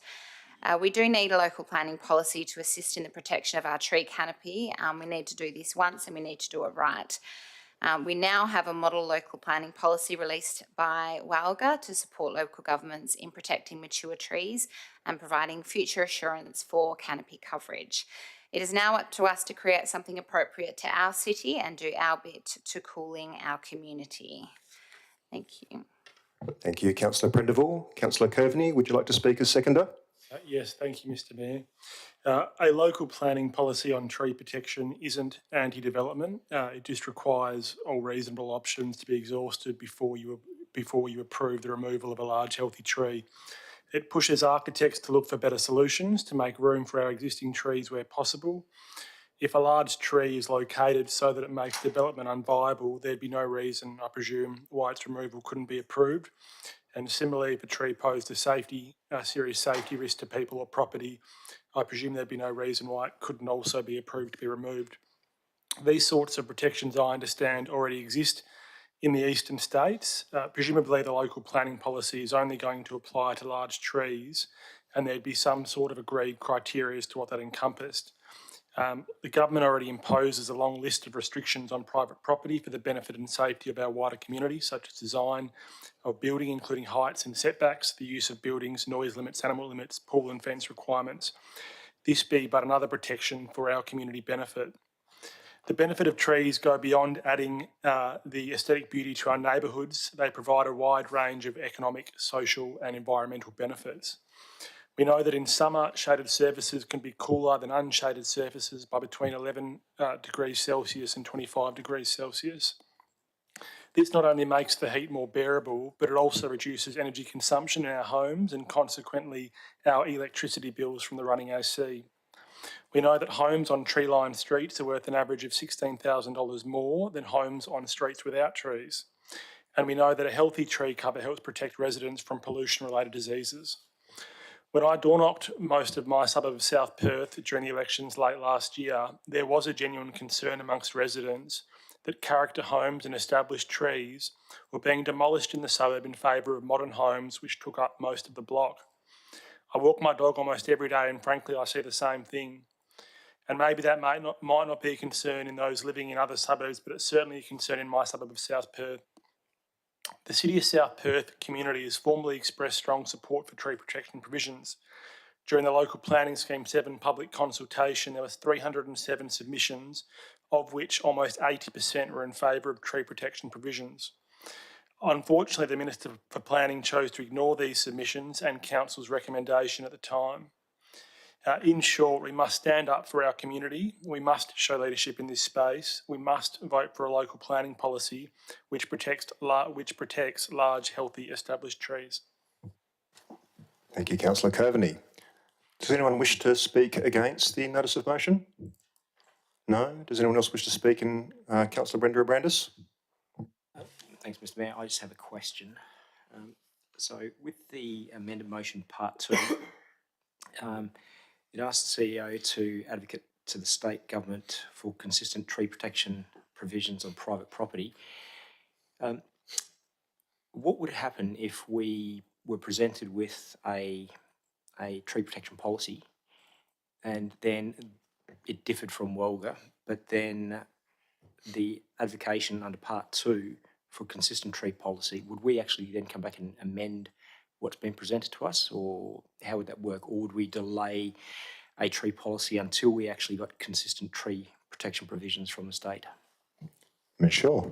We do need a local planning policy to assist in the protection of our tree canopy. We need to do this once and we need to do it right. We now have a model local planning policy released by WALGA to support local governments in protecting mature trees and providing future assurance for canopy coverage. It is now up to us to create something appropriate to our city and do our bit to cooling our community. Thank you. Thank you, Councillor Prindiville. Councillor Coveney, would you like to speak as seconder? Yes, thank you, Mr Mayor. A local planning policy on tree protection isn't anti-development. It just requires all reasonable options to be exhausted before you approve the removal of a large healthy tree. It pushes architects to look for better solutions to make room for our existing trees where possible. If a large tree is located so that it makes development unviable, there'd be no reason, I presume, why its removal couldn't be approved. And similarly, if a tree posed a serious safety risk to people or property, I presume there'd be no reason why it couldn't also be approved to be removed. These sorts of protections, I understand, already exist in the eastern states. Presumably the local planning policy is only going to apply to large trees, and there'd be some sort of agreed criteria as to what that encompassed. The government already imposes a long list of restrictions on private property for the benefit and safety of our wider community, such as design of building, including heights and setbacks, the use of buildings, noise limits, animal limits, pool and fence requirements. This be but another protection for our community benefit. The benefit of trees go beyond adding the aesthetic beauty to our neighbourhoods. They provide a wide range of economic, social and environmental benefits. We know that in summer, shaded surfaces can be cooler than unshaded surfaces by between 11 degrees Celsius and 25 degrees Celsius. This not only makes the heat more bearable, but it also reduces energy consumption in our homes and consequently our electricity bills from the running AC. We know that homes on tree-lined streets are worth an average of $16,000 more than homes on streets without trees. And we know that a healthy tree cover helps protect residents from pollution-related diseases. When I door-knocked most of my suburb of South Perth during the elections late last year, there was a genuine concern amongst residents that character homes and established trees were being demolished in the suburb in favour of modern homes which took up most of the block. I walk my dog almost every day and frankly I see the same thing. And maybe that might not be a concern in those living in other suburbs, but it's certainly a concern in my suburb of South Perth. The City of South Perth community has formally expressed strong support for tree protection provisions. During the Local Planning Scheme 7 public consultation, there was 307 submissions, of which almost 80% were in favour of tree protection provisions. Unfortunately, the Minister for Planning chose to ignore these submissions and Council's recommendation at the time. In short, we must stand up for our community. We must show leadership in this space. We must vote for a local planning policy which protects large, healthy, established trees. Thank you, Councillor Coveney. Does anyone wish to speak against the notice of motion? No? Does anyone else wish to speak in Councillor Brenda Abrandis? Thanks, Mr Mayor. I just have a question. So with the amended motion part 2, it asks the CEO to advocate to the state government for consistent tree protection provisions on private property. What would happen if we were presented with a tree protection policy and then it differed from WOLGA, but then the advocation under part 2 for consistent tree policy, would we actually then come back and amend what's been presented to us, or how would that work? Or would we delay a tree policy until we actually got consistent tree protection provisions from the state? Ms. Shaw.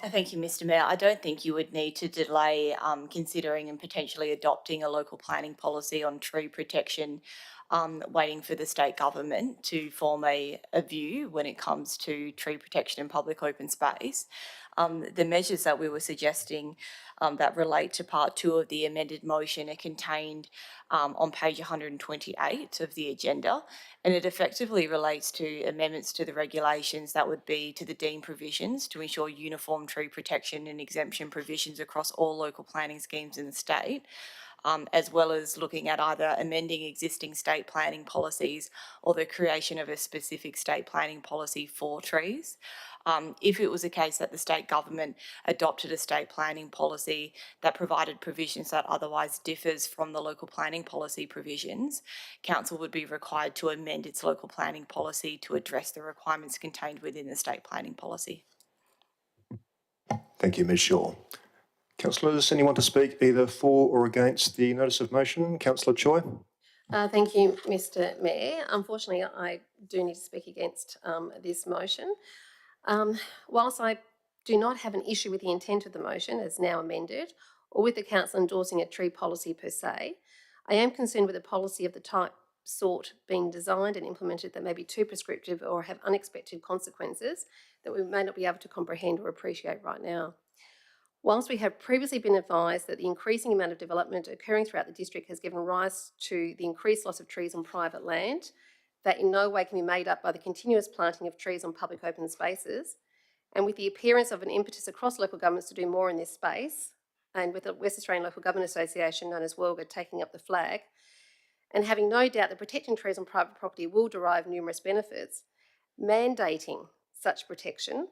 Thank you, Mr Mayor. I don't think you would need to delay considering and potentially adopting a local planning policy on tree protection, waiting for the state government to form a view when it comes to tree protection in public open space. The measures that we were suggesting that relate to part 2 of the amended motion are contained on page 128 of the agenda, and it effectively relates to amendments to the regulations that would be to the deemed provisions to ensure uniform tree protection and exemption provisions across all local planning schemes in the state. As well as looking at either amending existing state planning policies or the creation of a specific state planning policy for trees. If it was a case that the state government adopted a state planning policy that provided provisions that otherwise differs from the local planning policy provisions, Council would be required to amend its local planning policy to address the requirements contained within the state planning policy. Thank you, Ms. Shaw. Councillors, anyone to speak either for or against the notice of motion? Councillor Choi. Thank you, Mr Mayor. Unfortunately, I do need to speak against this motion. Whilst I do not have an issue with the intent of the motion as now amended, or with the council endorsing a tree policy per se, I am concerned with a policy of the type sort being designed and implemented that may be too prescriptive or have unexpected consequences that we may not be able to comprehend or appreciate right now. Whilst we have previously been advised that the increasing amount of development occurring throughout the district has given rise to the increased loss of trees on private land, that in no way can be made up by the continuous planting of trees on public open spaces, and with the appearance of an impetus across local governments to do more in this space, and with the West Australian Local Government Association, known as WELGA, taking up the flag, and having no doubt that protecting trees on private property will derive numerous benefits, mandating such protection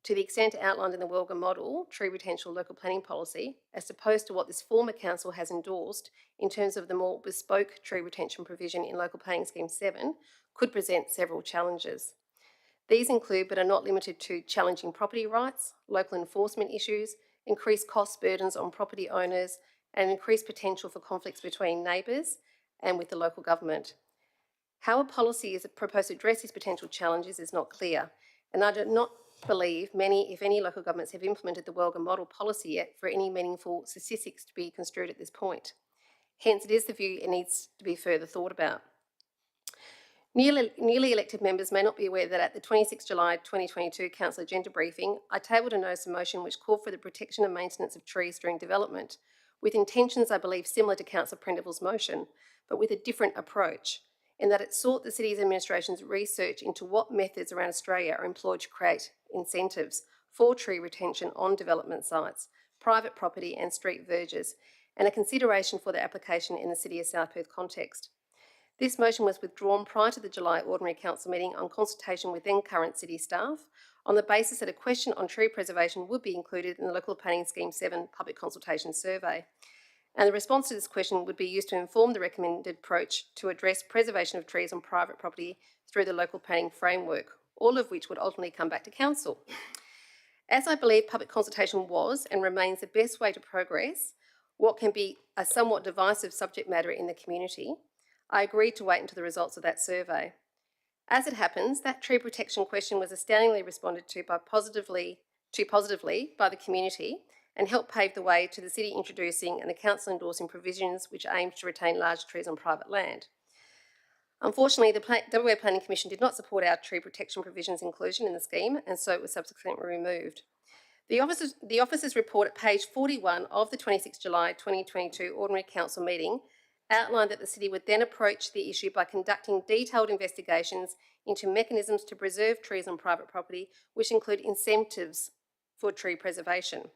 to the extent outlined in the WELGA model, tree retention local planning policy, as opposed to what this former council has endorsed in terms of the more bespoke tree retention provision in Local Planning Scheme 7, could present several challenges. These include, but are not limited to, challenging property rights, local enforcement issues, increased cost burdens on property owners, and increased potential for conflicts between neighbours and with the local government. How a policy is proposed to address these potential challenges is not clear, and I do not believe many, if any, local governments have implemented the WELGA model policy yet for any meaningful statistics to be construed at this point. Hence, it is the view it needs to be further thought about. Newly elected members may not be aware that at the 26 July 2022 Council agenda briefing, I tabled a notice of motion which called for the protection and maintenance of trees during development, with intentions, I believe, similar to Councillor Prendeville's motion, but with a different approach, in that it sought the City's administration's research into what methods around Australia are employed to create incentives for tree retention on development sites, private property and street verges, and a consideration for their application in the City of South Perth context. This motion was withdrawn prior to the July Ordinary Council meeting on consultation with then current City staff, on the basis that a question on tree preservation would be included in the Local Planning Scheme 7 public consultation survey. And the response to this question would be used to inform the recommended approach to address preservation of trees on private property through the local planning framework, all of which would ultimately come back to Council. As I believe public consultation was and remains the best way to progress what can be a somewhat divisive subject matter in the community, I agreed to wait until the results of that survey. As it happens, that tree protection question was astoundingly responded to positively by the community, and helped pave the way to the City introducing and the Council endorsing provisions which aimed to retain large trees on private land. Unfortunately, the WA Planning Commission did not support our tree protection provisions inclusion in the scheme, and so it was subsequently removed. The officer's report at page 41 of the 26 July 2022 Ordinary Council meeting outlined that the City would then approach the issue by conducting detailed investigations into mechanisms to preserve trees on private property, which include incentives for tree preservation.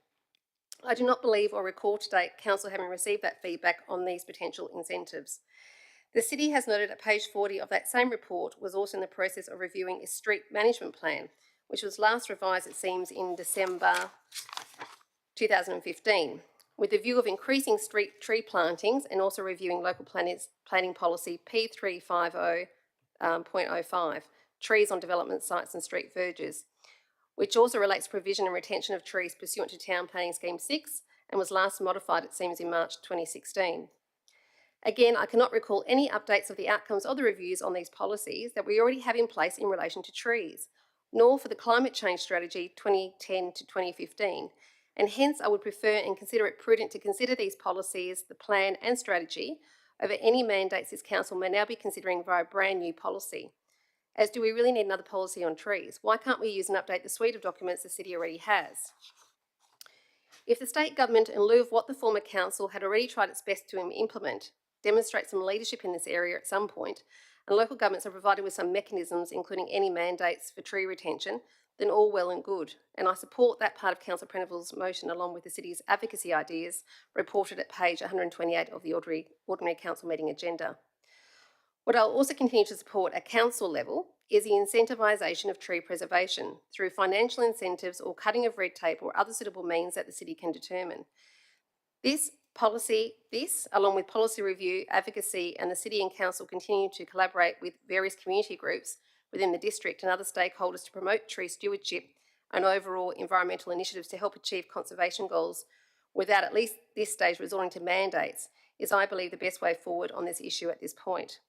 I do not believe or recall to date Council having received that feedback on these potential incentives. The City has noted at page 40 of that same report was also in the process of reviewing its street management plan, which was last revised, it seems, in December 2015, with the view of increasing street tree plantings and also reviewing local planning policy P350.05, trees on development sites and street verges, which also relates to provision and retention of trees pursuant to Town Planning Scheme 6 and was last modified, it seems, in March 2016. Again, I cannot recall any updates of the outcomes of the reviews on these policies that we already have in place in relation to trees, nor for the Climate Change Strategy 2010 to 2015, and hence I would prefer and consider it prudent to consider these policies, the plan and strategy, over any mandates this Council may now be considering via a brand new policy. As do we really need another policy on trees? Why can't we use and update the suite of documents the City already has? If the State Government, in lieu of what the former Council had already tried its best to implement, demonstrate some leadership in this area at some point, and local governments are provided with some mechanisms, including any mandates for tree retention, then all well and good. And I support that part of Councillor Prendeville's motion along with the City's advocacy ideas reported at page 128 of the Ordinary Council meeting agenda. What I'll also continue to support at Council level is the incentivisation of tree preservation through financial incentives or cutting of red tape or other suitable means that the City can determine. This, along with policy review, advocacy, and the City and Council continue to collaborate with various community groups within the district and other stakeholders to promote tree stewardship and overall environmental initiatives to help achieve conservation goals without, at least this stage, resorting to mandates, is, I believe, the best way forward on this issue at this point.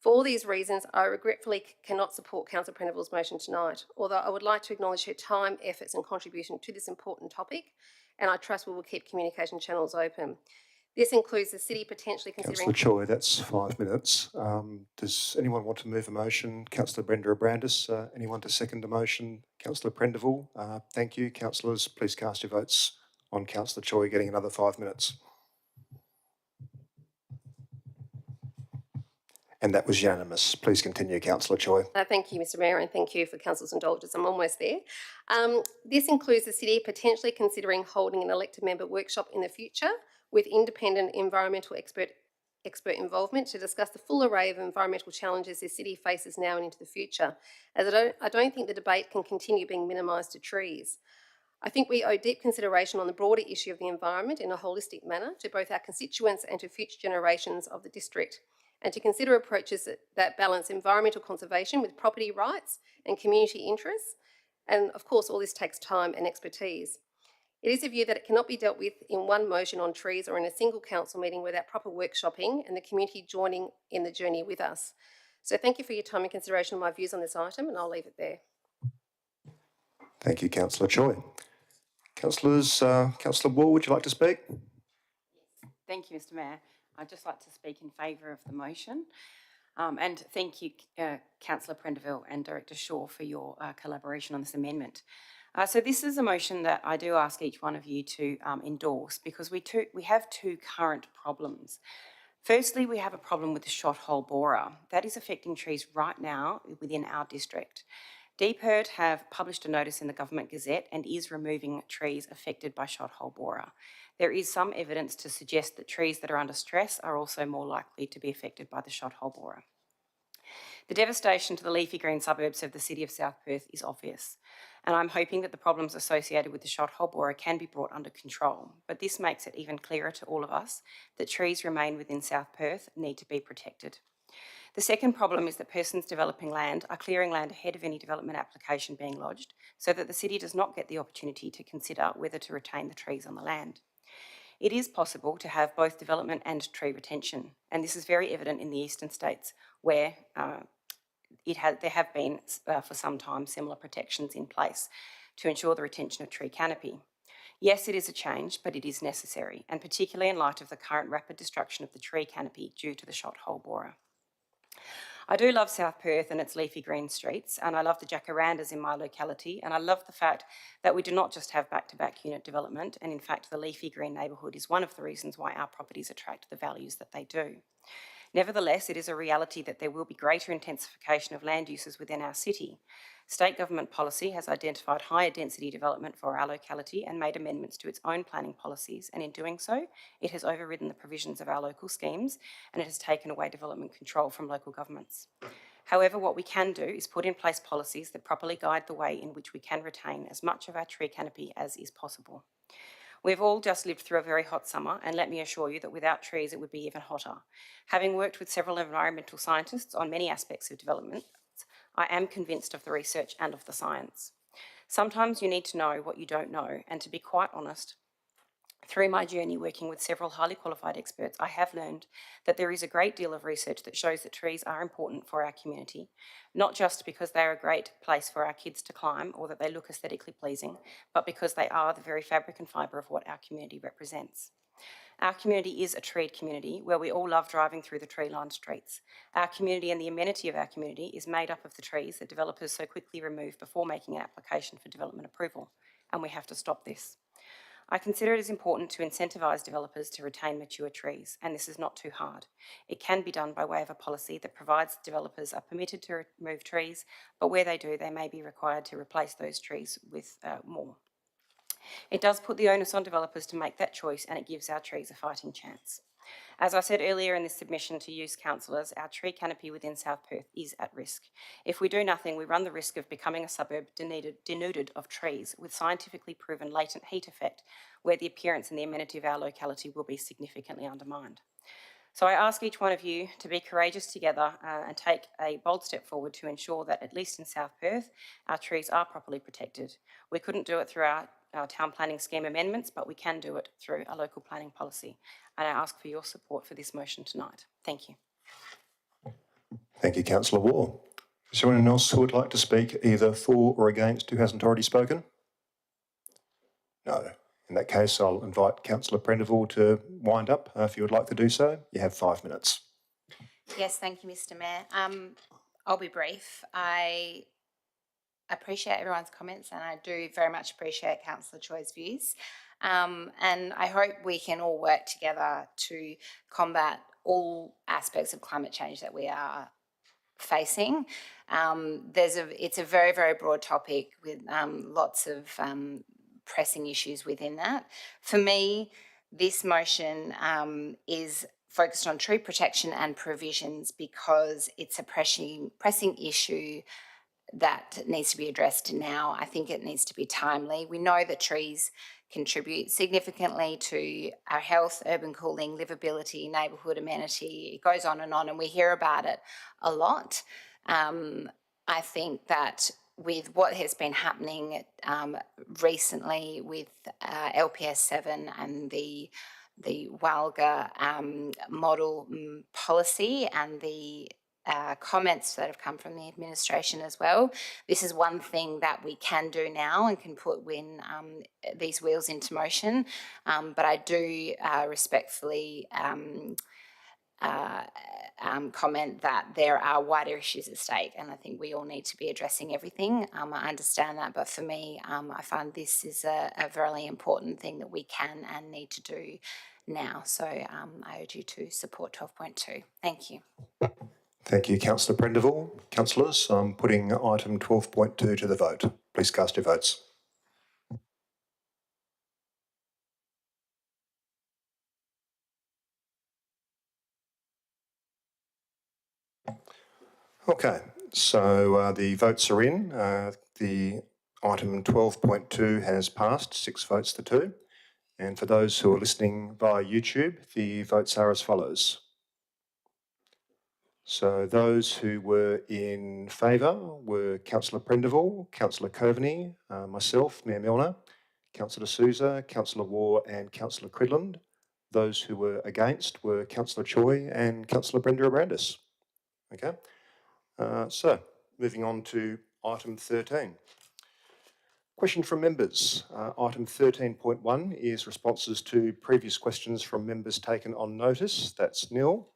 For all these reasons, I regretfully cannot support Councillor Prendeville's motion tonight, although I would like to acknowledge her time, efforts and contribution to this important topic, and I trust we will keep communication channels open. This includes the city potentially Councillor considering... Choi, that's 5 minutes. Does anyone want to move a motion? Councillor Brenda Abrandis, anyone to second the motion? Councillor Prendeville, thank you. Councillors, please cast your votes on Councillor Choi getting another 5 minutes. And that was unanimous. Please continue, Councillor Choi. Thank you, Mr Mayor, and thank you for Council's indulgence. I'm almost there. This includes the city potentially considering holding an elected member workshop in the future with independent environmental expert involvement to discuss the full array of environmental challenges the city faces now and into the future, as I don't think the debate can continue being minimised to trees. I think we owe deep consideration on the broader issue of the environment in a holistic manner to both our constituents and to future generations of the district, and to consider approaches that balance environmental conservation with property rights and community interests. And of course, all this takes time and expertise. It is a view that it cannot be dealt with in one motion on trees or in a single council meeting without proper workshopping and the community joining in the journey with us. So thank you for your time and consideration of my views on this item, and I'll leave it there. Thank you, Councillor Choi. Councillors, Councillor Wall, would you like to speak? Thank you, Mr Mayor. I'd just like to speak in favour of the motion. And thank you, Councillor Prendeville and Director Shaw, for your collaboration on this amendment. So this is a motion that I do ask each one of you to endorse, because we have two current problems. Firstly, we have a problem with the shot hole borer. That is affecting trees right now within our district. DPIRT have published a notice in the Government Gazette and is removing trees affected by shot hole borer. There is some evidence to suggest that trees that are under stress are also more likely to be affected by the shot hole borer. The devastation to the leafy green suburbs of the city of South Perth is obvious, and I'm hoping that the problems associated with the shot hole borer can be brought under control, but this makes it even clearer to all of us that trees remain within South Perth need to be protected. The second problem is that persons developing land are clearing land ahead of any development application being lodged, so that the city does not get the opportunity to consider whether to retain the trees on the land. It is possible to have both development and tree retention, and this is very evident in the eastern states, where there have been for some time similar protections in place to ensure the retention of tree canopy. Yes, it is a change, but it is necessary, and particularly in light of the current rapid destruction of the tree canopy due to the shot hole borer. I do love South Perth and its leafy green streets, and I love the jacarandas in my locality, and I love the fact that we do not just have back-to-back unit development, and in fact the leafy green neighbourhood is one of the reasons why our properties attract the values that they do. Nevertheless, it is a reality that there will be greater intensification of land uses within our city. State government policy has identified higher density development for our locality and made amendments to its own planning policies, and in doing so, it has overridden the provisions of our local schemes and it has taken away development control from local governments. However, what we can do is put in place policies that properly guide the way in which we can retain as much of our tree canopy as is possible. We've all just lived through a very hot summer, and let me assure you that without trees it would be even hotter. Having worked with several environmental scientists on many aspects of development, I am convinced of the research and of the science. Sometimes you need to know what you don't know, and to be quite honest, through my journey working with several highly qualified experts, I have learned that there is a great deal of research that shows that trees are important for our community, not just because they are a great place for our kids to climb or that they look aesthetically pleasing, but because they are the very fabric and fibre of what our community represents. Our community is a treed community where we all love driving through the tree-lined streets. Our community and the amenity of our community is made up of the trees that developers so quickly remove before making an application for development approval, and we have to stop this. I consider it is important to incentivise developers to retain mature trees, and this is not too hard. It can be done by way of a policy that provides developers are permitted to remove trees, but where they do, they may be required to replace those trees with more. It does put the onus on developers to make that choice, and it gives our trees a fighting chance. As I said earlier in this submission to use councillors, our tree canopy within South Perth is at risk. If we do nothing, we run the risk of becoming a suburb denuded of trees with scientifically proven latent heat effect, where the appearance and the amenity of our locality will be significantly undermined. So I ask each one of you to be courageous together and take a bold step forward to ensure that, at least in South Perth, our trees are properly protected. We couldn't do it through our town planning scheme amendments, but we can do it through a local planning policy. And I ask for your support for this motion tonight. Thank you. Thank you, Councillor Wall. Is there anyone else who would like to speak either for or against who hasn't already spoken? No. In that case, I'll invite Councillor Prendeville to wind up if you would like to do so. You have 5 minutes. Yes, thank you, Mr. Mayor. I'll be brief. I appreciate everyone's comments and I do very much appreciate Councillor Choi's views. And I hope we can all work together to combat all aspects of climate change that we are facing. It's a very, very broad topic with lots of pressing issues within that. For me, this motion is focused on tree protection and provisions because it's a pressing issue that needs to be addressed now. I think it needs to be timely. We know that trees contribute significantly to our health, urban cooling, livability, neighbourhood amenity. It goes on, and we hear about it a lot. I think that with what has been happening recently with LPS 7 and the WALGA model policy and the comments that have come from the administration as well. This is one thing that we can do now and can put these wheels into motion. But I do respectfully comment that there are wider issues at stake, and I think we all need to be addressing everything. I understand that, but for me, I find this is a very important thing that we can and need to do now. So I urge you to support 12.2. Thank you. Thank you, Councillor Prendeville. Councillors, I'm putting item 12.2 to the vote. Please cast your votes. Okay, so the votes are in. The item 12.2 has passed, 6 votes to 2. And for those who are listening via YouTube, the votes are as follows. So those who were in favour were Councillor Prendeville, Councillor Coveney, myself, Mayor Milner, Councillor Sousa, Councillor Waugh and Councillor Cridland. Those who were against were Councillor Choi and Councillor Brenda Abrandis. Okay, so moving on to item 13. Question from members. Item 13.1 is responses to previous questions from members taken on notice. That's nil.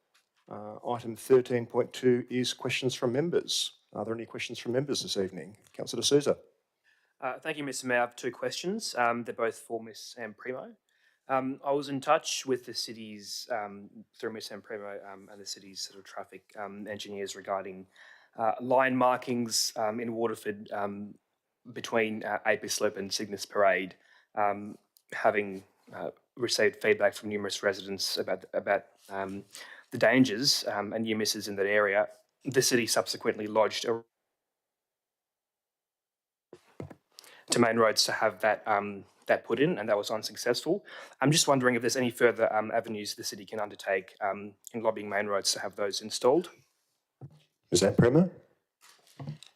Item 13.2 is questions from members. Are there any questions from members this evening? Councillor Sousa. Thank you, Mr. Mayor. I have 2 questions. They're both for Ms. Sampremo. I was in touch with the city's, through Ms. Sampremo and the city's sort of traffic engineers regarding line markings in Waterford between Apis Slope and Cygnus Parade, having received feedback from numerous residents about the dangers and near misses in that area. The city subsequently lodged to Main Roads to have that put in, and that was unsuccessful. I'm just wondering if there's any further avenues the city can undertake in lobbying Main Roads to have those installed. Is that Prema?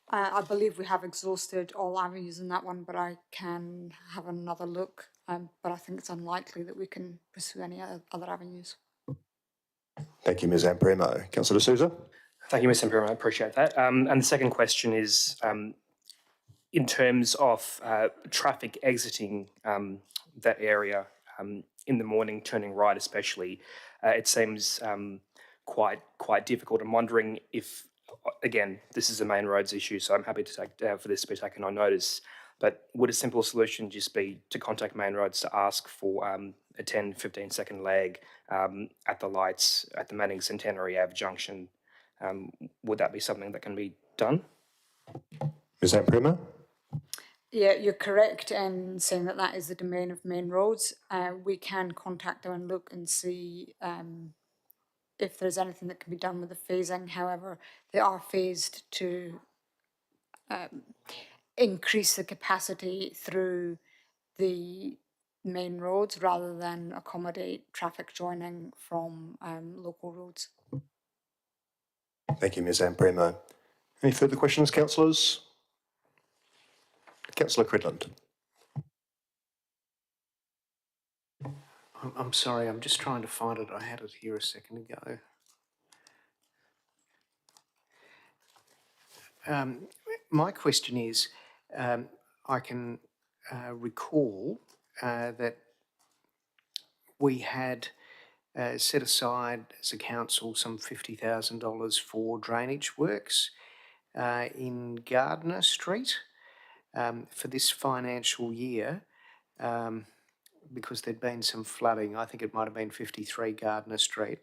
I believe we have exhausted all avenues in that one, but I can have another look. But I think it's unlikely that we can pursue any other avenues. Thank you, Ms. Ampremo. Councillor Sousa. Thank you, Ms. Ampremo. I appreciate that. And the second question is, in terms of traffic exiting that area in the morning, turning right especially, it seems quite difficult. I'm wondering if, again, this is a Main Roads issue, so I'm happy to take for this to be taken on notice. But would a simple solution just be to contact Main Roads to ask for a 10-15 second lag at the lights at the Manning Centenary Ave junction? Would that be something that can be done? Ms. Ampremo? Yeah, you're correct in saying that that is the domain of Main Roads. We can contact them and look and see if there's anything that can be done with the phasing. However, they are phased to increase the capacity through the main roads rather than accommodate traffic joining from local roads. Thank you, Ms. Ampremo. Any further questions, councillors? Councillor Cridland. I'm sorry, I'm just trying to find it. I had it here a second ago. My question is, I can recall that we had set aside as a council some $50,000 for drainage works in Gardner Street for this financial year. Because there'd been some flooding, I think it might have been 53 Gardner Street.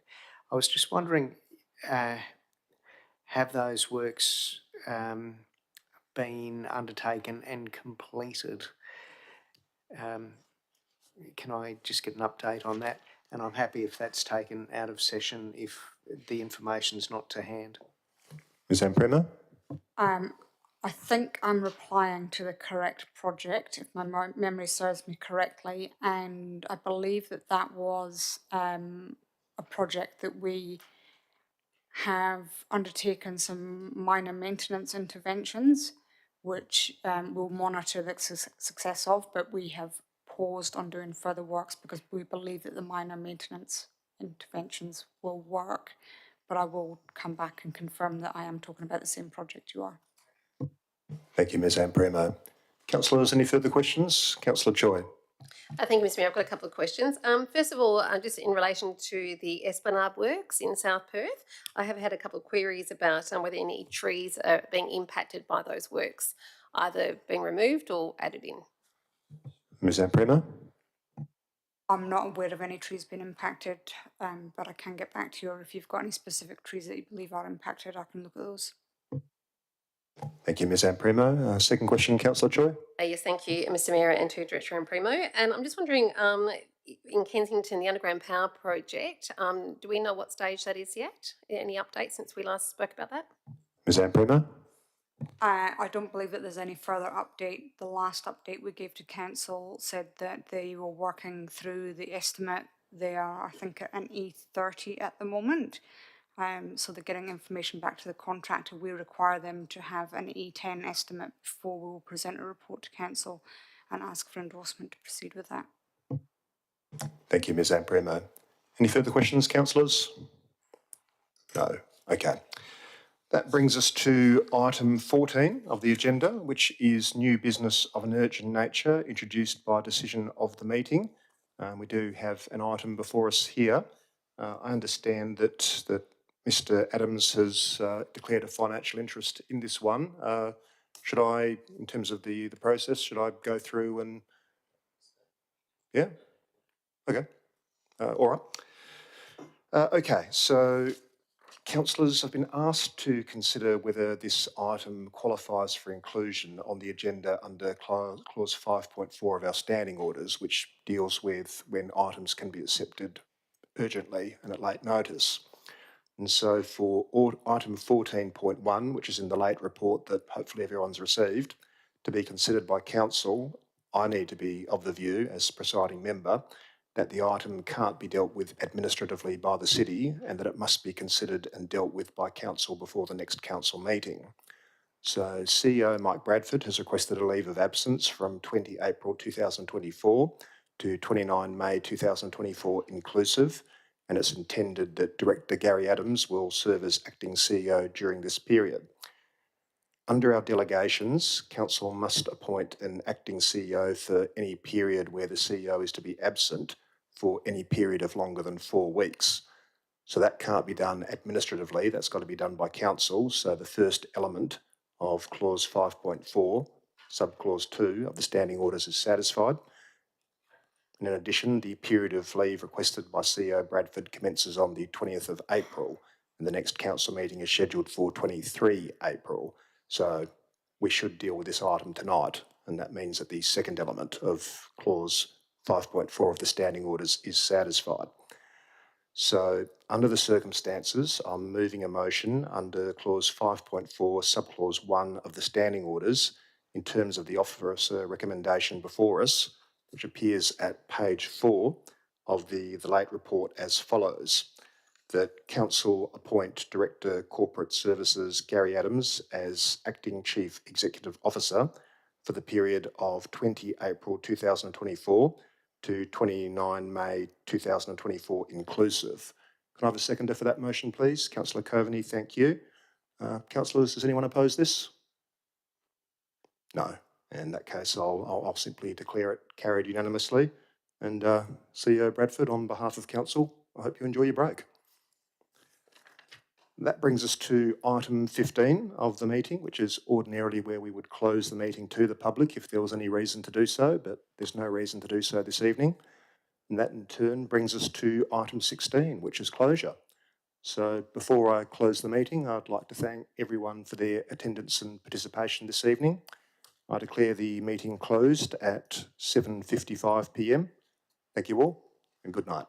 I was just wondering, have those works been undertaken and completed? Can I just get an update on that? And I'm happy if that's taken out of session if the information's not to hand. Ms Amprema? I think I'm replying to the correct project, if my memory serves me correctly, and I believe that that was a project that we have undertaken some minor maintenance interventions, which we'll monitor the success of, but we have paused on doing further works because we believe that the minor maintenance interventions will work. But I will come back and confirm that I am talking about the same project you are. Thank you, Ms Amprema. Councillors, any further questions? Councillor Choi. Thank you, Mr Mayor. I've got a couple of questions. First of all, just in relation to the Esplanade works in South Perth, I have had a couple of queries about whether any trees are being impacted by those works, either being removed or added in. Ms Amprema? I'm not aware of any trees being impacted, but I can get back to you, or if you've got any specific trees that you believe are impacted, I can look at those. Thank you, Ms Amprema. Second question, Councillor Choi. Yes, thank you, Mr Mayor, and to Director Ampremo. And I'm just wondering, in Kensington, the underground power project, do we know what stage that is yet? Any updates since we last spoke about that? Ms Amprema? I don't believe that there's any further update. The last update we gave to council said that they were working through the estimate. They are, I think, at an E30 at the moment. So they're getting information back to the contractor. We require them to have an E10 estimate before we will present a report to council and ask for endorsement to proceed with that. Thank you, Ms Amprema. Any further questions, councillors? No. Okay. That brings us to item 14 of the agenda, which is new business of an urgent nature introduced by decision of the meeting. We do have an item before us here. I understand that Mr Adams has declared a financial interest in this one. Should I, in terms of the process, should I go through and... Yeah? Okay. All right. Okay, so councillors have been asked to consider whether this item qualifies for inclusion on the agenda under clause 5.4 of our standing orders, which deals with when items can be accepted urgently and at late notice. And so for item 14.1, which is in the late report that hopefully everyone's received, to be considered by council, I need to be of the view, as presiding member, that the item can't be dealt with administratively by the city and that it must be considered and dealt with by council before the next council meeting. So CEO Mike Bradford has requested a leave of absence from 20 April 2024 to 29 May 2024 inclusive, and it's intended that Director Gary Adams will serve as acting CEO during this period. Under our delegations, council must appoint an acting CEO for any period where the CEO is to be absent for any period of longer than 4 weeks. So that can't be done administratively, that's got to be done by council. So the first element of clause 5.4, subclause 2 of the standing orders is satisfied. And in addition, the period of leave requested by CEO Bradford commences on the 20th of April, and the next council meeting is scheduled for 23 April. So we should deal with this item tonight, and that means that the second element of clause 5.4 of the standing orders is satisfied. So under the circumstances, I'm moving a motion under clause 5.4, subclause 1 of the standing orders in terms of the officer recommendation before us, which appears at page 4 of the late report as follows. That council appoint Director Corporate Services Gary Adams as Acting Chief Executive Officer for the period of 20 April 2024 to 29 May 2024 inclusive. Can I have a seconder for that motion, please? Councillor Coveney, thank you. Councillors, does anyone oppose this? No. In that case, I'll simply declare it carried unanimously. And CEO Bradford, on behalf of council, I hope you enjoy your break. That brings us to item 15 of the meeting, which is ordinarily where we would close the meeting to the public if there was any reason to do so, but there's no reason to do so this evening. And that in turn brings us to item 16, which is closure. So before I close the meeting, I'd like to thank everyone for their attendance and participation this evening. I declare the meeting closed at 7:55 p.m. Thank you all and good night.